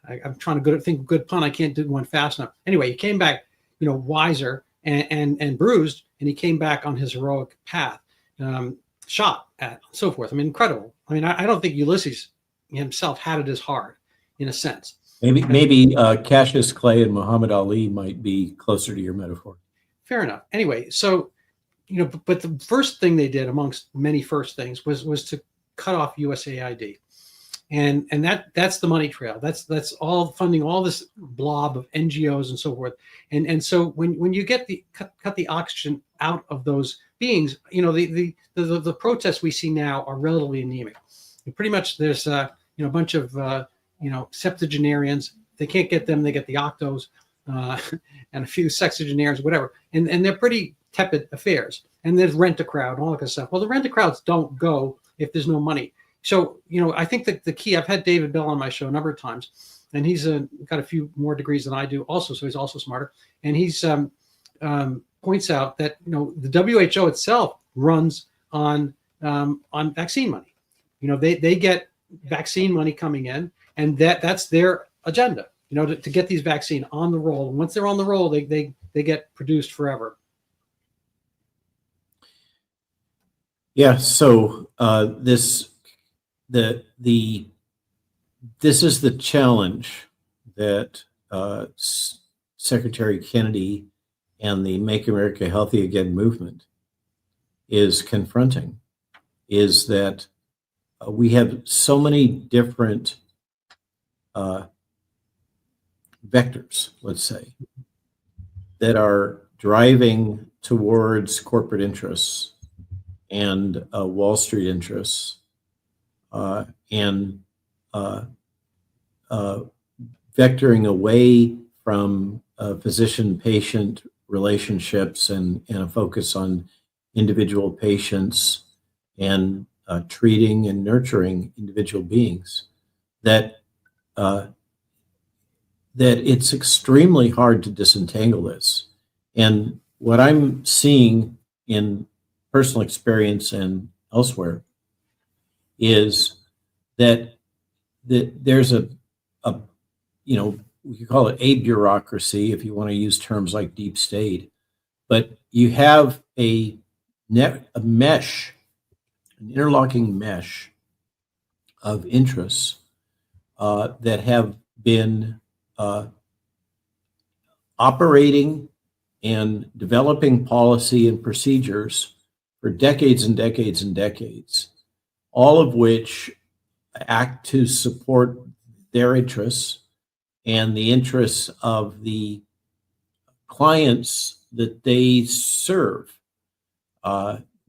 A: I'm trying to think of a good pun. I can't do one fast enough. Anyway, he came back, wiser and bruised, and he came back on his heroic path, shot at, so forth. I mean, incredible. I mean, I don't think Ulysses himself had it as hard, in a sense.
B: Maybe Cassius Clay and Muhammad Ali might be closer to your metaphor.
A: Fair enough. Anyway, so but the first thing they did, amongst many first things, was to cut off USAID, and that's the money trail. That's all funding all this blob of NGOs and so forth. And so when you get cut the oxygen out of those beings, the protests we see now are relatively anemic. And pretty much there's a bunch of septuagenarians. They can't get them. They get the octos and a few sexagenarians, whatever. And they're pretty tepid affairs. And there's rent-a-crowd, all that kind of stuff. Well, the rent-a-crowds don't go if there's no money. So, I think that the key, I've had David Bell on my show a number of times, and he's got a few more degrees than I do also, so he's also smarter. And he's points out that, the WHO itself runs on vaccine money. They get vaccine money coming in, and that's their agenda, to get these vaccine on the roll. And once they're on the roll, they get produced forever.
B: Yeah. So this is the challenge that Secretary Kennedy and the Make America Healthy Again movement is confronting, is that we have so many different vectors, let's say, that are driving towards corporate interests and Wall Street interests, and vectoring away from physician-patient relationships and a focus on individual patients and treating and nurturing individual beings, that it's extremely hard to disentangle this. And what I'm seeing in personal experience and elsewhere is that there's a we could call it a bureaucracy if you want to use terms like deep state, but you have a mesh, an interlocking mesh of interests that have been operating and developing policy and procedures for decades and decades and decades, all of which act to support their interests and the interests of the clients that they serve,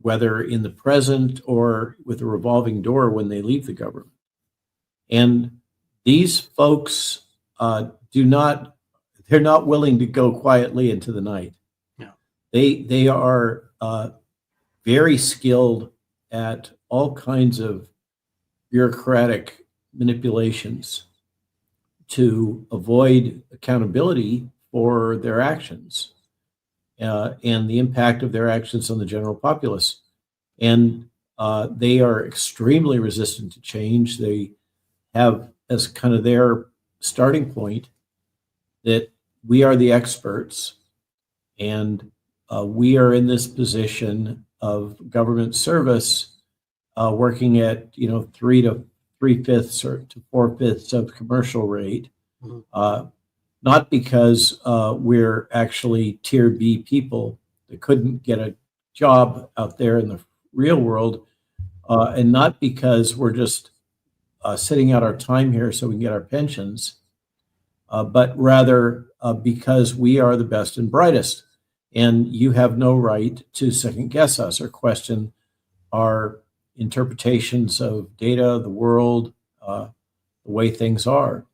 B: whether in the present or with a revolving door when they leave the government. And these folks they're not willing to go quietly into the night.
A: No.
B: They are very skilled at all kinds of bureaucratic manipulations to avoid accountability for their actions and the impact of their actions on the general populace. And they are extremely resistant to change. They have as kind of their starting point that we are the experts and we are in this position of government service, working at 3 to 3/5 or to 4/5 of commercial rate, not because we're actually tier B people that couldn't get a job out there in the real world, and not because we're just sitting out our time here so we can get our pensions, but rather because we are the best and brightest. And you have no right to second guess us or question our interpretations of data, the world, the way things are.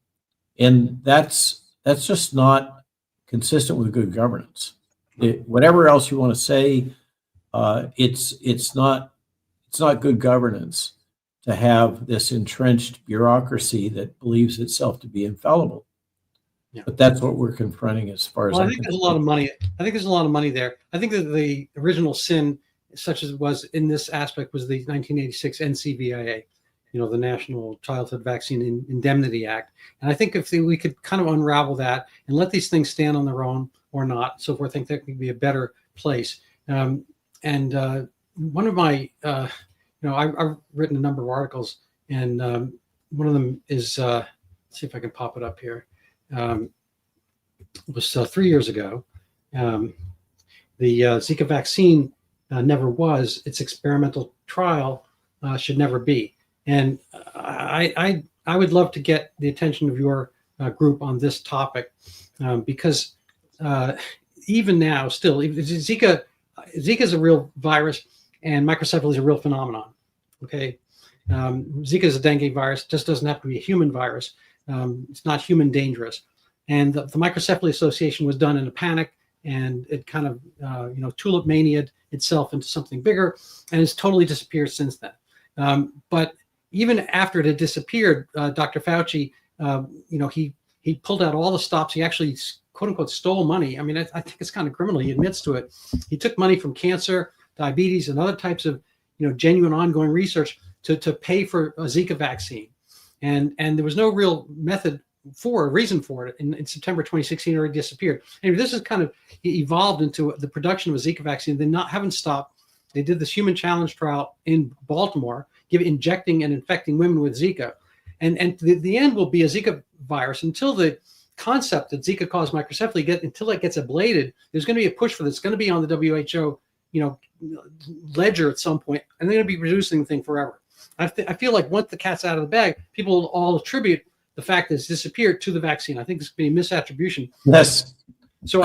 B: And that's just not consistent with good governance. Whatever else you want to say, it's not good governance to have this entrenched bureaucracy that believes itself to be infallible.
A: Yeah.
B: But that's what we're confronting as far as
A: Well, I
B: I'm
A: think there's a
B: concerned.
A: lot of money. I think there's a lot of money there. I think that the original sin, such as it was in this aspect, was the 1986 NCVIA, the National Childhood Vaccine Indemnity Act. And I think if we could kind of unravel that and let these things stand on their own or not, so forth, I think that could be a better place. One of my, I've written a number of articles, and one of them is, let's see if I can pop it up here. It was 3 years ago. The Zika vaccine never was. Its experimental trial should never be. And I would love to get the attention of your group on this topic, because even now, still, Zika is a real virus, and microcephaly is a real phenomenon. Okay, Zika is a dengue virus. Just doesn't have to be a human virus. It's not human dangerous. And the Microcephaly Association was done in a panic, and it kind of, tulip mania'd itself into something bigger, and it's totally disappeared since then. But even after it had disappeared, Dr. Fauci, he pulled out all the stops. He actually, quote unquote, stole money. I mean, I think it's kind of criminal. He admits to it. He took money from cancer, diabetes, and other types of, genuine ongoing research to pay for a Zika vaccine. And there was no real reason for it. In September 2016, it already disappeared. Anyway, this has kind of evolved into the production of a Zika vaccine. They haven't stopped. They did this human challenge trial in Baltimore, injecting and infecting women with Zika. And the end will be a Zika virus until the concept that Zika caused microcephaly until it gets ablated. There's going to be a push for this. It's going to be on the WHO, ledger at some point, and they're going to be producing the thing forever. I feel like once the cat's out of the bag, people will all attribute the fact that it's disappeared to the vaccine. I think this could be a misattribution.
B: Yes.
A: So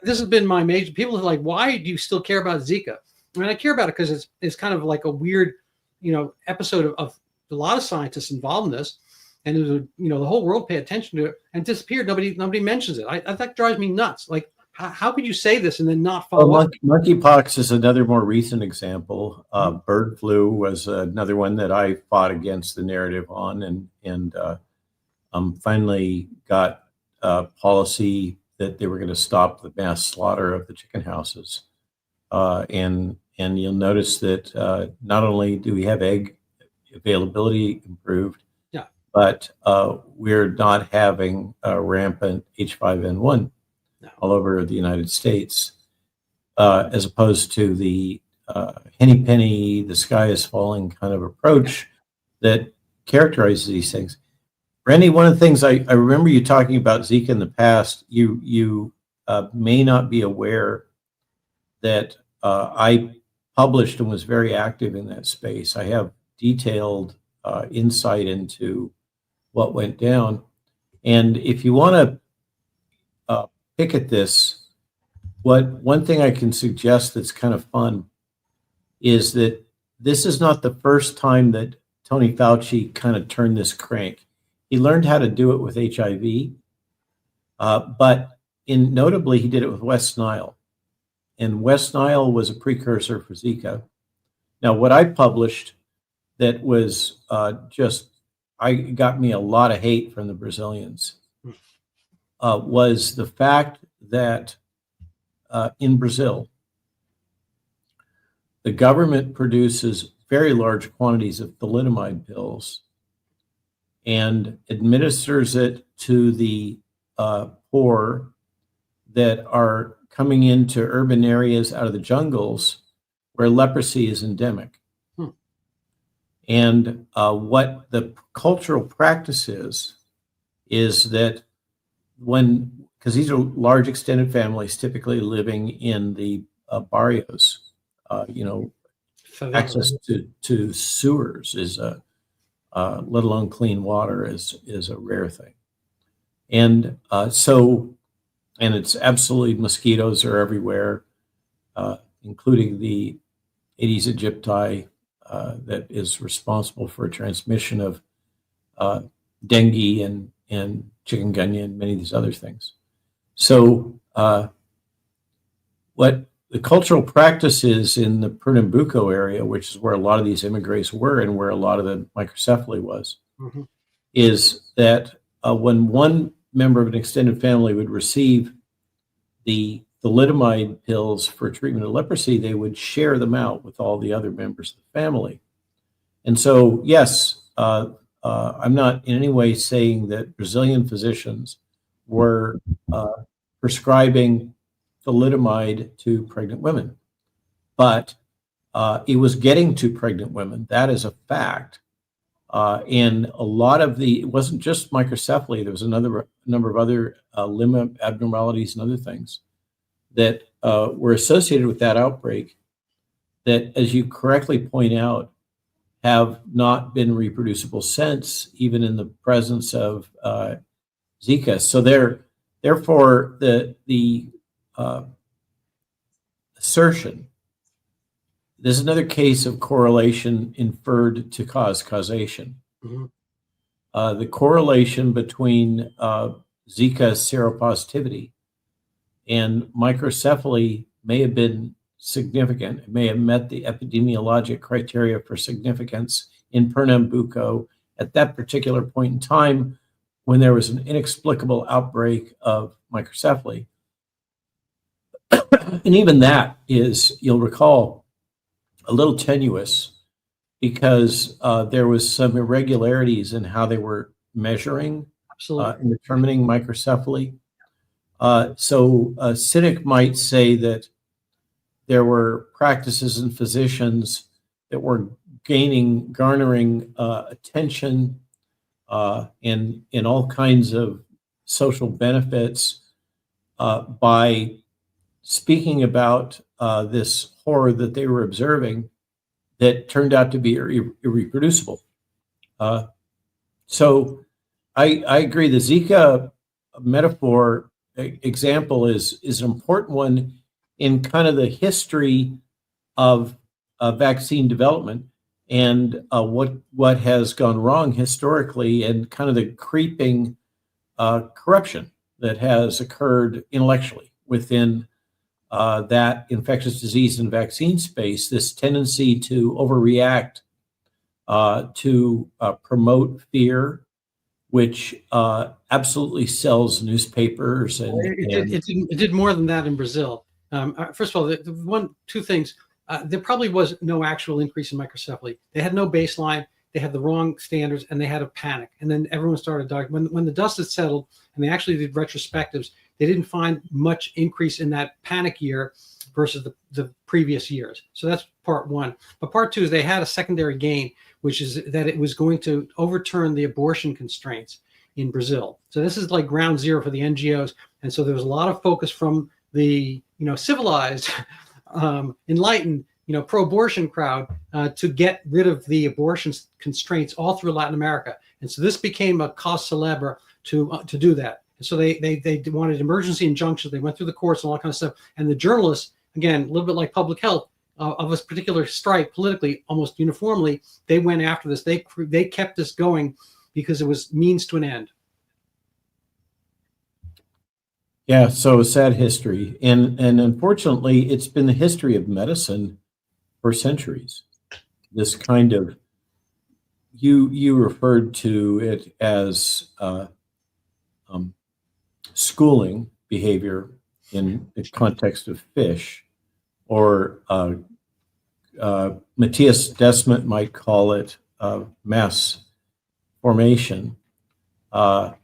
A: this has been my major. People are like, why do you still care about Zika? I mean, I care about it because it's kind of like a weird, episode of a lot of scientists involved in this, and it was, the whole world paid attention to it and it disappeared. Nobody mentions it. That drives me nuts. Like, how could you say this and then not follow up?
B: Monkeypox is another more recent example. Bird flu was another one that I fought against the narrative on, and finally got policy that they were going to stop the mass slaughter of the chicken houses. And you'll notice that not only do we have egg availability improved,
A: yeah,
B: but we're not having rampant H5N1 all over the United States, as opposed to the henny penny, the sky is falling kind of approach that characterizes these things. Randy, one of the things I remember you talking about Zika in the past, you may not be aware that I published and was very active in that space. I have detailed insight into what went down. And if you want to pick at this, one thing I can suggest that's kind of fun is that this is not the first time that Tony Fauci kind of turned this crank. He learned how to do it with HIV, but notably he did it with West Nile. And West Nile was a precursor for Zika. Now, what I published that was got me a lot of hate from the Brazilians was the fact that in Brazil, the government produces very large quantities of thalidomide pills and administers it to the poor that are coming into urban areas out of the jungles where leprosy is endemic. And what the cultural practice is that because these are large extended families typically living in the barrios, access to sewers is let alone clean water is a rare thing. And and it's absolutely, mosquitoes are everywhere, including the Aedes aegypti that is responsible for transmission of dengue and chikungunya and many of these other things. So what the cultural practices in the Pernambuco area, which is where a lot of these immigrants were and where a lot of the microcephaly was, is that when one member of an extended family would receive the thalidomide pills for treatment of leprosy, they would share them out with all the other members of the family. And so, yes, I'm not in any way saying that Brazilian physicians were prescribing thalidomide to pregnant women, but it was getting to pregnant women. That is a fact. And a lot of it wasn't just microcephaly. There was another number of other limb abnormalities and other things that were associated with that outbreak that, as you correctly point out, have not been reproducible since, even in the presence of Zika. So therefore, the assertion, there's another case of correlation inferred to causation. The correlation between Zika seropositivity and microcephaly may have been significant. It may have met the epidemiologic criteria for significance in Pernambuco at that particular point in time when there was an inexplicable outbreak of microcephaly. And even that is, you'll recall, a little tenuous because there was some irregularities in how they were measuring and determining microcephaly. So a cynic might say that there were practices and physicians that were garnering attention and all kinds of social benefits by speaking about this horror that they were observing that turned out to be irreproducible. So I agree. The Zika metaphor example is an important one in kind of the history of vaccine development and what has gone wrong historically and kind of the creeping corruption that has occurred intellectually within that infectious disease and vaccine space, this tendency to overreact, to promote fear, which absolutely sells newspapers.
A: It did more than that in Brazil. First of all, two things. There probably was no actual increase in microcephaly. They had no baseline. They had the wrong standards, and they had a panic. And then everyone started dying. When the dust had settled, and they actually did retrospectives, they didn't find much increase in that panic year versus the previous years. So that's part one. But part two is they had a secondary gain, which is that it was going to overturn the abortion constraints in Brazil. So this is like ground zero for the NGOs. And so there was a lot of focus from the civilized, enlightened, pro-abortion crowd to get rid of the abortion constraints all through Latin America. And so this became a cause célèbre to do that. And so they wanted emergency injunctions. They went through the courts and all that kind of stuff. And the journalists, again, a little bit like public health, of a particular stripe politically, almost uniformly, they went after this. They kept this going because it was means to an end.
B: Yeah, so a sad history. And unfortunately, it's been the history of medicine for centuries. This kind of, you referred to it as schooling behavior in the context of fish, or Matthias Desmet might call it mass formation. But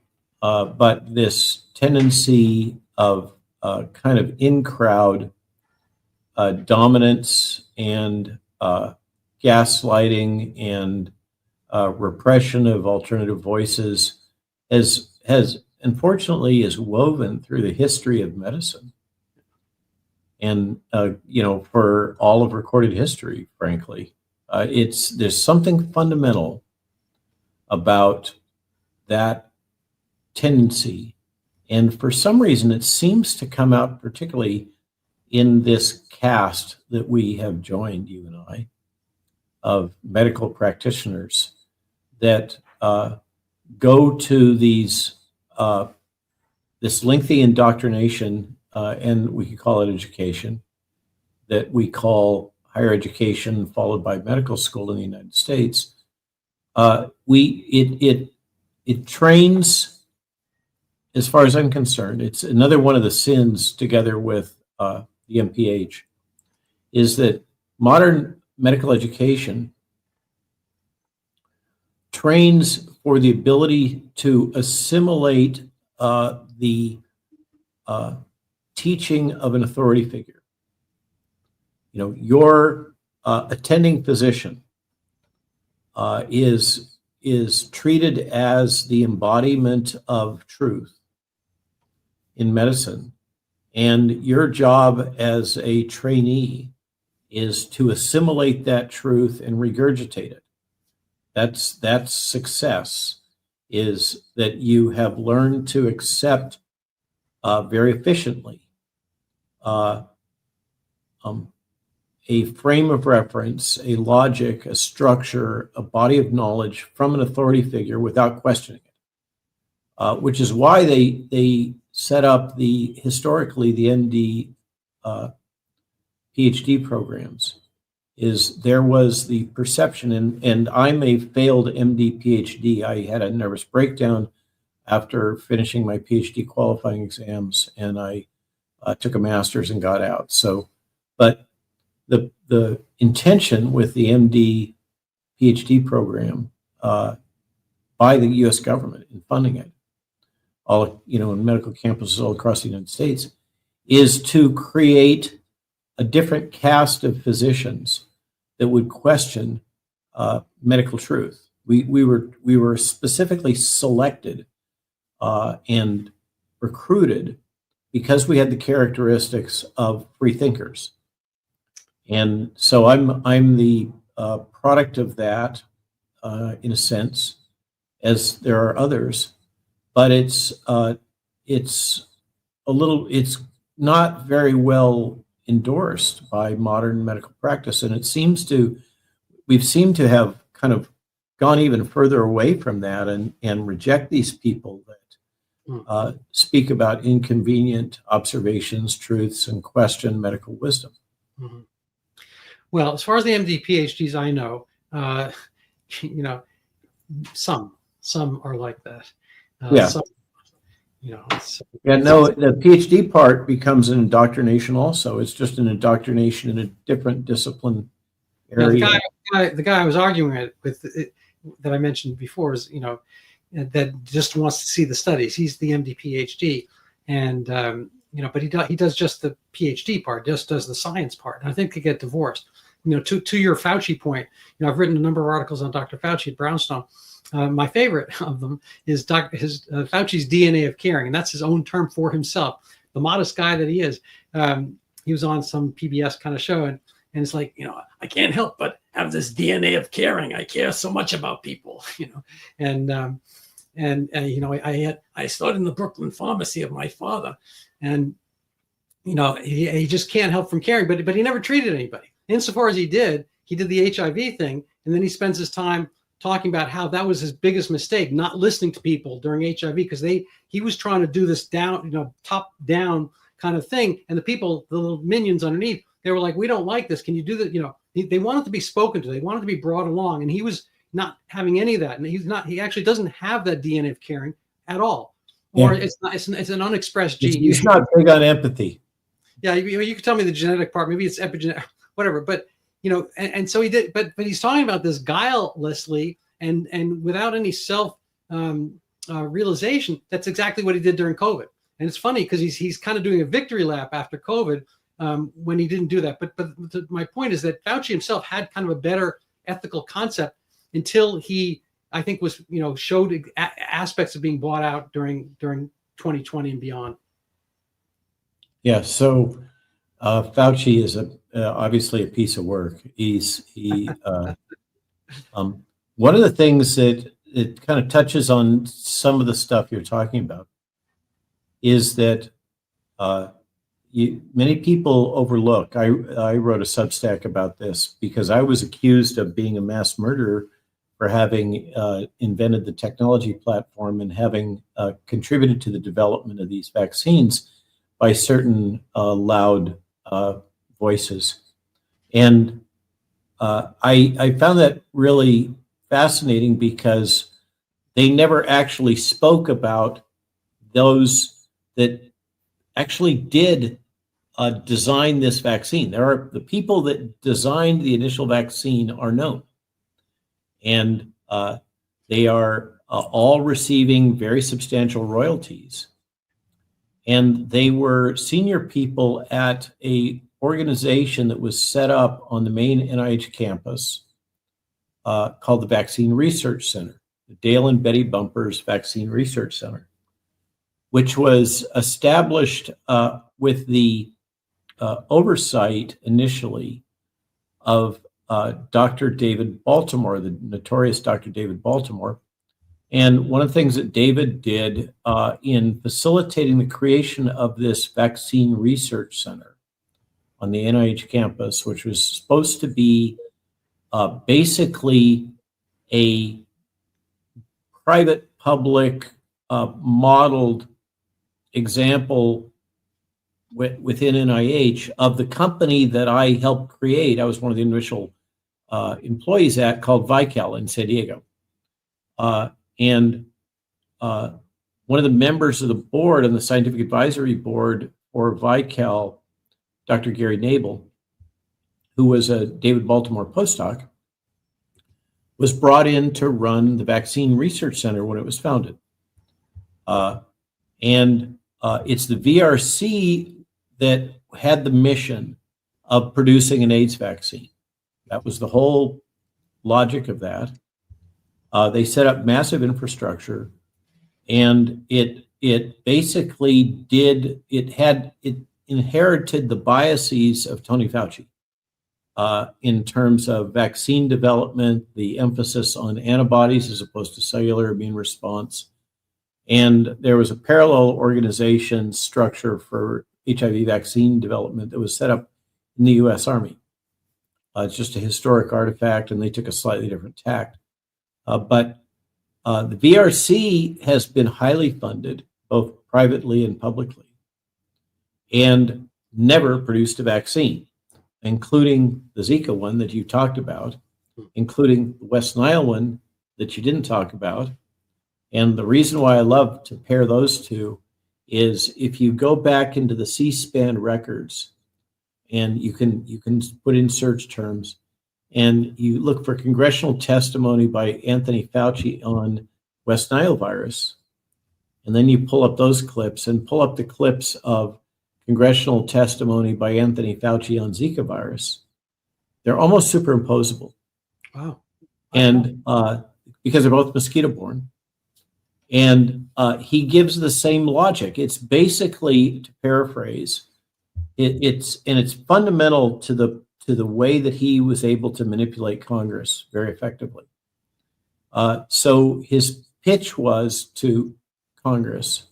B: this tendency of kind of in-crowd dominance and gaslighting and repression of alternative voices has unfortunately is woven through the history of medicine. And, for all of recorded history, frankly, there's something fundamental about that tendency. And for some reason, it seems to come out particularly in this cast that we have joined, you and I, of medical practitioners that go to this lengthy indoctrination, and we could call it education, that we call higher education, followed by medical school in the United States, it trains, as far as I'm concerned, it's another one of the sins, together with the MPH, is that modern medical education trains for the ability to assimilate the teaching of an authority figure. You know, your attending physician is treated as the embodiment of truth in medicine, and your job as a trainee is to assimilate that truth and regurgitate it. That's success, is that you have learned to accept very efficiently a frame of reference, a logic, a structure, a body of knowledge from an authority figure without questioning it, which is why they set up historically the MD PhD programs. Is there was the perception, and I'm a failed MD PhD. I had a nervous breakdown after finishing my PhD qualifying exams, and I took a master's and got out. So, but the intention with the MD PhD program by the U.S. government in funding it, all in medical campuses all across the United States, is to create a different cast of physicians that would question medical truth. We were specifically selected and recruited because we had the characteristics of free thinkers, and so I'm the product of that in a sense, as there are others, but it's not very well endorsed by modern medical practice, and we've seemed to have kind of gone even further away from that and reject these people that speak about inconvenient observations, truths, and question medical wisdom.
A: Mm-hmm. Well, as far as the MD PhDs I know, some are like that.
B: Yeah.
A: Some,
B: the PhD part becomes an indoctrination also. It's just an indoctrination in a different discipline area.
A: The guy I was arguing with that I mentioned before is, that just wants to see the studies. He's the MD PhD, and but he does just the PhD part, just does the science part. And I think they get divorced. To your Fauci point, I've written a number of articles on Dr. Fauci at Brownstone. My favorite of them is Fauci's DNA of caring, and that's his own term for himself. The modest guy that he is, he was on some PBS kind of show, and it's like, I can't help but have this DNA of caring. I care so much about people, and I started in the Brooklyn pharmacy of my father, and he just can't help from caring, but he never treated anybody. Insofar as he did the HIV thing, and then he spends his time talking about how that was his biggest mistake, not listening to people during HIV, because he was trying to do this down, top down kind of thing, and the people, the little minions underneath, they were like, we don't like this. Can you do that? They wanted to be spoken to. They wanted to be brought along, and he was not having any of that. And he actually doesn't have that DNA of caring at all, or it's an unexpressed gene.
B: He's not big on empathy.
A: Yeah, you could tell me the genetic part. Maybe it's epigenetic, whatever. But and so he did. But he's talking about this guilelessly and without any self realization. That's exactly what he did during COVID. And it's funny because he's kind of doing a victory lap after COVID when he didn't do that. But my point is that Fauci himself had kind of a better ethical concept until he, I think, was showed aspects of being bought out during 2020 and beyond. Yeah.
B: So Fauci is obviously a piece of work. One of the things that it kind of touches on some of the stuff you're talking about is that many people overlook. I wrote a Substack about this because I was accused of being a mass murderer for having invented the technology platform and having contributed to the development of these vaccines by certain loud voices. And I found that really fascinating because they never actually spoke about those that actually did design this vaccine. There are the people that designed the initial vaccine are known, and they are all receiving very substantial royalties. And they were senior people at a organization that was set up on the main NIH campus called the Vaccine Research Center, the Dale and Betty Bumpers Vaccine Research Center, which was established with the oversight initially of Dr. David Baltimore, the notorious Dr. David Baltimore. And one of the things that David did in facilitating the creation of this Vaccine Research Center on the NIH campus, which was supposed to be basically a private-public modeled example within NIH of the company that I helped create. I was one of the initial employees at, called Vical in San Diego. And one of the members of the board and the scientific advisory board for Vical, Dr. Gary Nabel, who was a David Baltimore postdoc, was brought in to run the Vaccine Research Center when it was founded. And it's the VRC that had the mission of producing an AIDS vaccine. That was the whole logic of that. They set up massive infrastructure, and it basically it inherited the biases of Tony Fauci in terms of vaccine development, the emphasis on antibodies as opposed to cellular immune response. And there was a parallel organization structure for HIV vaccine development that was set up in the US Army. It's just a historic artifact, and they took a slightly different tack. But the VRC has been highly funded, both privately and publicly, and never produced a vaccine, including the Zika one that you talked about, including the West Nile one that you didn't talk about. And the reason why I love to pair those two is if you go back into the C-SPAN records, and you can put in search terms, and you look for congressional testimony by Anthony Fauci on West Nile virus, and then you pull up those clips and pull up the clips of congressional testimony by Anthony Fauci on Zika virus, they're almost superimposable.
A: Wow.
B: And because they're both mosquito-borne. And he gives the same logic. It's basically, to paraphrase, it's fundamental to the way that he was able to manipulate Congress very effectively. So his pitch was to Congress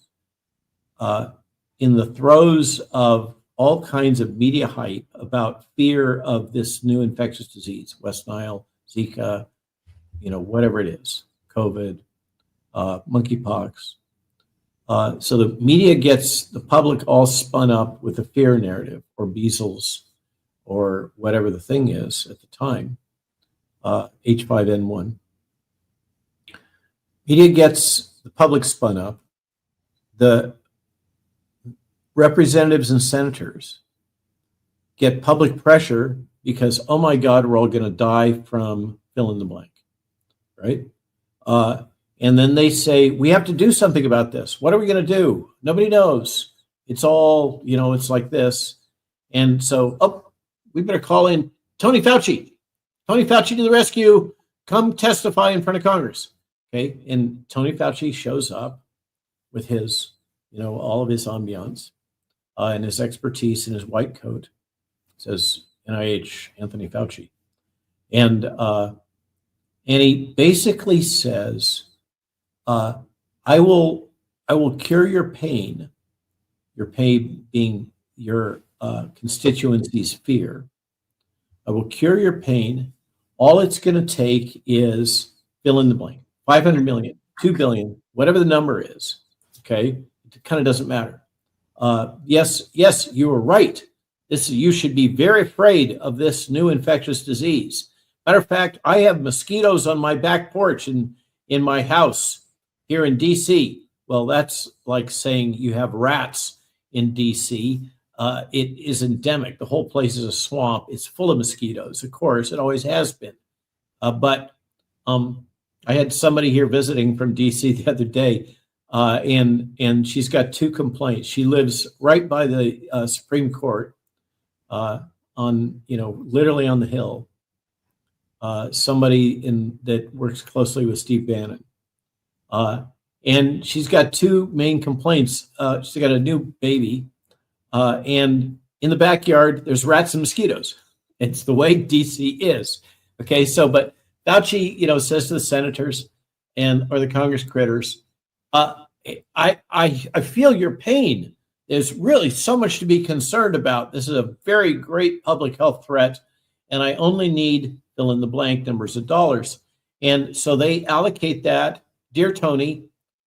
B: in the throes of all kinds of media hype about fear of this new infectious disease, West Nile, Zika, whatever it is, COVID, monkeypox. So the media gets the public all spun up with a fear narrative, or measles, or whatever the thing is at the time, H5N1. Media gets the public spun up. The representatives and senators get public pressure because, oh my God, we're all going to die from fill in the blank, right? And then they say, we have to do something about this. What are we going to do? Nobody knows. It's all, it's like this. And so, we better call in Tony Fauci. Tony Fauci to the rescue. Come testify in front of Congress. Okay. And Tony Fauci shows up with his, all of his ambiance and his expertise in his white coat. It says NIH, Anthony Fauci. And he basically says, I will cure your pain being your constituency's fear. I will cure your pain. All it's going to take is fill in the blank, 500 million, 2 billion, whatever the number is. Okay. It kind of doesn't matter. Yes, you were right. You should be very afraid of this new infectious disease. Matter of fact, I have mosquitoes on my back porch in my house here in DC. Well, that's like saying you have rats in DC. It is endemic. The whole place is a swamp. It's full of mosquitoes. Of course, it always has been. But I had somebody here visiting from DC the other day, and she's got two complaints. She lives right by the Supreme Court, literally on the Hill. Somebody that works closely with Steve Bannon. And she's got two main complaints. She's got a new baby, and in the backyard, there's rats and mosquitoes. It's the way DC is. Okay, but Fauci, says to the senators or the Congress critters, I feel your pain. There's really so much to be concerned about. This is a very great public health threat, and I only need fill in the blank numbers of dollars. And so they allocate that. Dear Tony,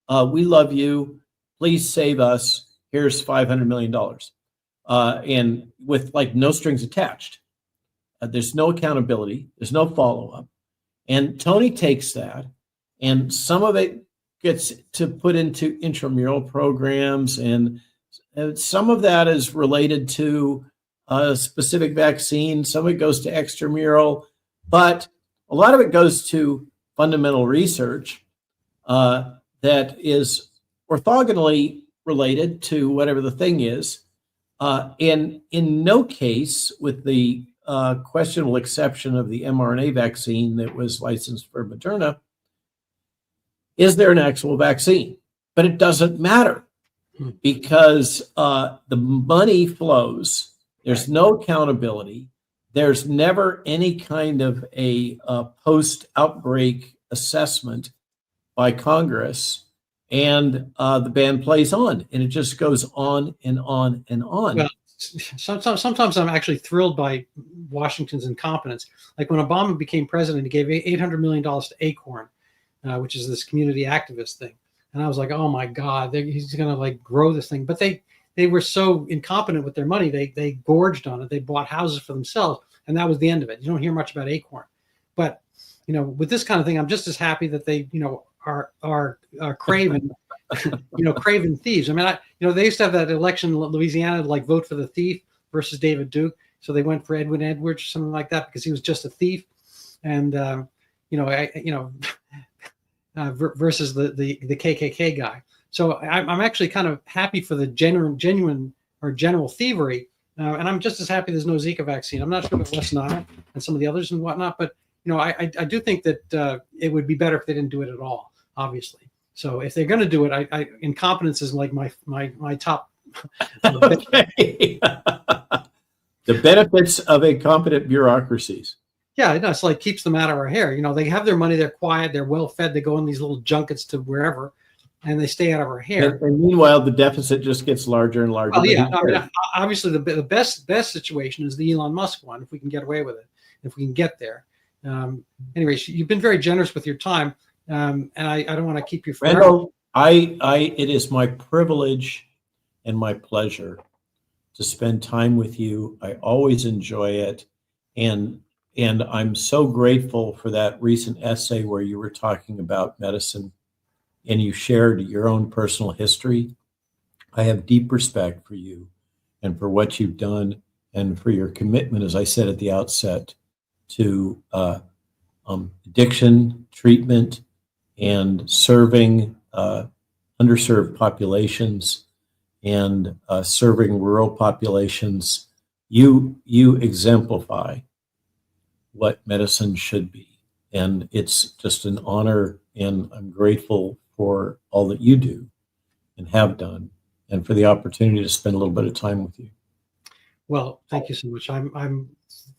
B: we love you. Please save us. Here's $500 million. And with like no strings attached. There's no accountability. There's no follow-up. And Tony takes that, and some of it gets to put into intramural programs, and some of that is related to a specific vaccine. Some of it goes to extramural, but a lot of it goes to fundamental research that is orthogonally related to whatever the thing is. And in no case, with the questionable exception of the mRNA vaccine that was licensed for Moderna, is there an actual vaccine? But it doesn't matter because the money flows. There's no accountability. There's never any kind of a post-outbreak assessment by Congress, and the band plays on, and it just goes on and on and on.
A: Well, sometimes I'm actually thrilled by Washington's incompetence. Like when Obama became president, he gave $800 million to Acorn, which is this community activist thing. And I was like, oh my God, he's going to like grow this thing. But they were so incompetent with their money. They gorged on it. They bought houses for themselves. And that was the end of it. You don't hear much about Acorn. But, with this kind of thing, I'm just as happy that they, are craven, craven thieves. I mean, they used to have that election in Louisiana, like vote for the thief versus David Duke. So they went for Edwin Edwards or something like that because he was just a thief. And, versus the KKK guy. So I'm actually kind of happy for the genuine or general thievery. And I'm just as happy there's no Zika vaccine. I'm not sure about West Nile and some of the others and whatnot, but I do think that it would be better if they didn't do it at all, obviously. So if they're going to do it, incompetence is like my top.
B: Okay. The benefits of incompetent bureaucracies.
A: Yeah, it's like keeps them out of our hair. They have their money, they're quiet, they're well fed, they go on these little junkets to wherever, and they stay out of our hair.
B: And meanwhile, the deficit just gets larger and larger.
A: Well, yeah, obviously the best situation is the Elon Musk one, if we can get away with it, if we can get there. Anyways, you've been very generous with your time, and I don't want to keep you forever.
B: Randall, it is my privilege and my pleasure to spend time with you. I always enjoy it, and I'm so grateful for that recent essay where you were talking about medicine and you shared your own personal history. I have deep respect for you and for what you've done and for your commitment, as I said at the outset, to addiction treatment and serving underserved populations and serving rural populations. You exemplify what medicine should be. And it's just an honor, and I'm grateful for all that you do and have done, and for the opportunity to spend a little bit of time with you.
A: Well, thank you so much. I'm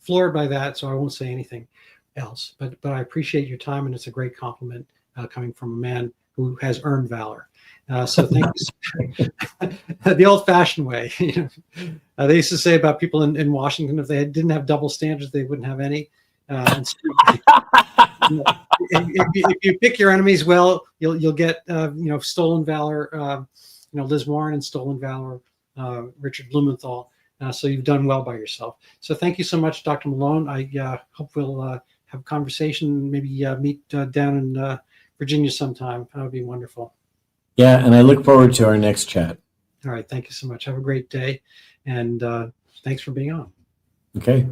A: floored by that, so I won't say anything else. But I appreciate your time, and it's a great compliment coming from a man who has earned valor. So thank you. The old-fashioned way. They used to say about people in Washington, if they didn't have double standards, they wouldn't have any. And so, if you pick your enemies well, you'll get stolen valor. Liz Warren and stolen valor, Richard Blumenthal. So you've done well by yourself. So thank you so much, Dr. Malone. I hope we'll have a conversation, maybe meet down in Virginia sometime. That would be wonderful.
B: Yeah, and I look forward to our next chat.
A: All right. Thank you so much. Have a great day. And thanks for being on.
B: Okay.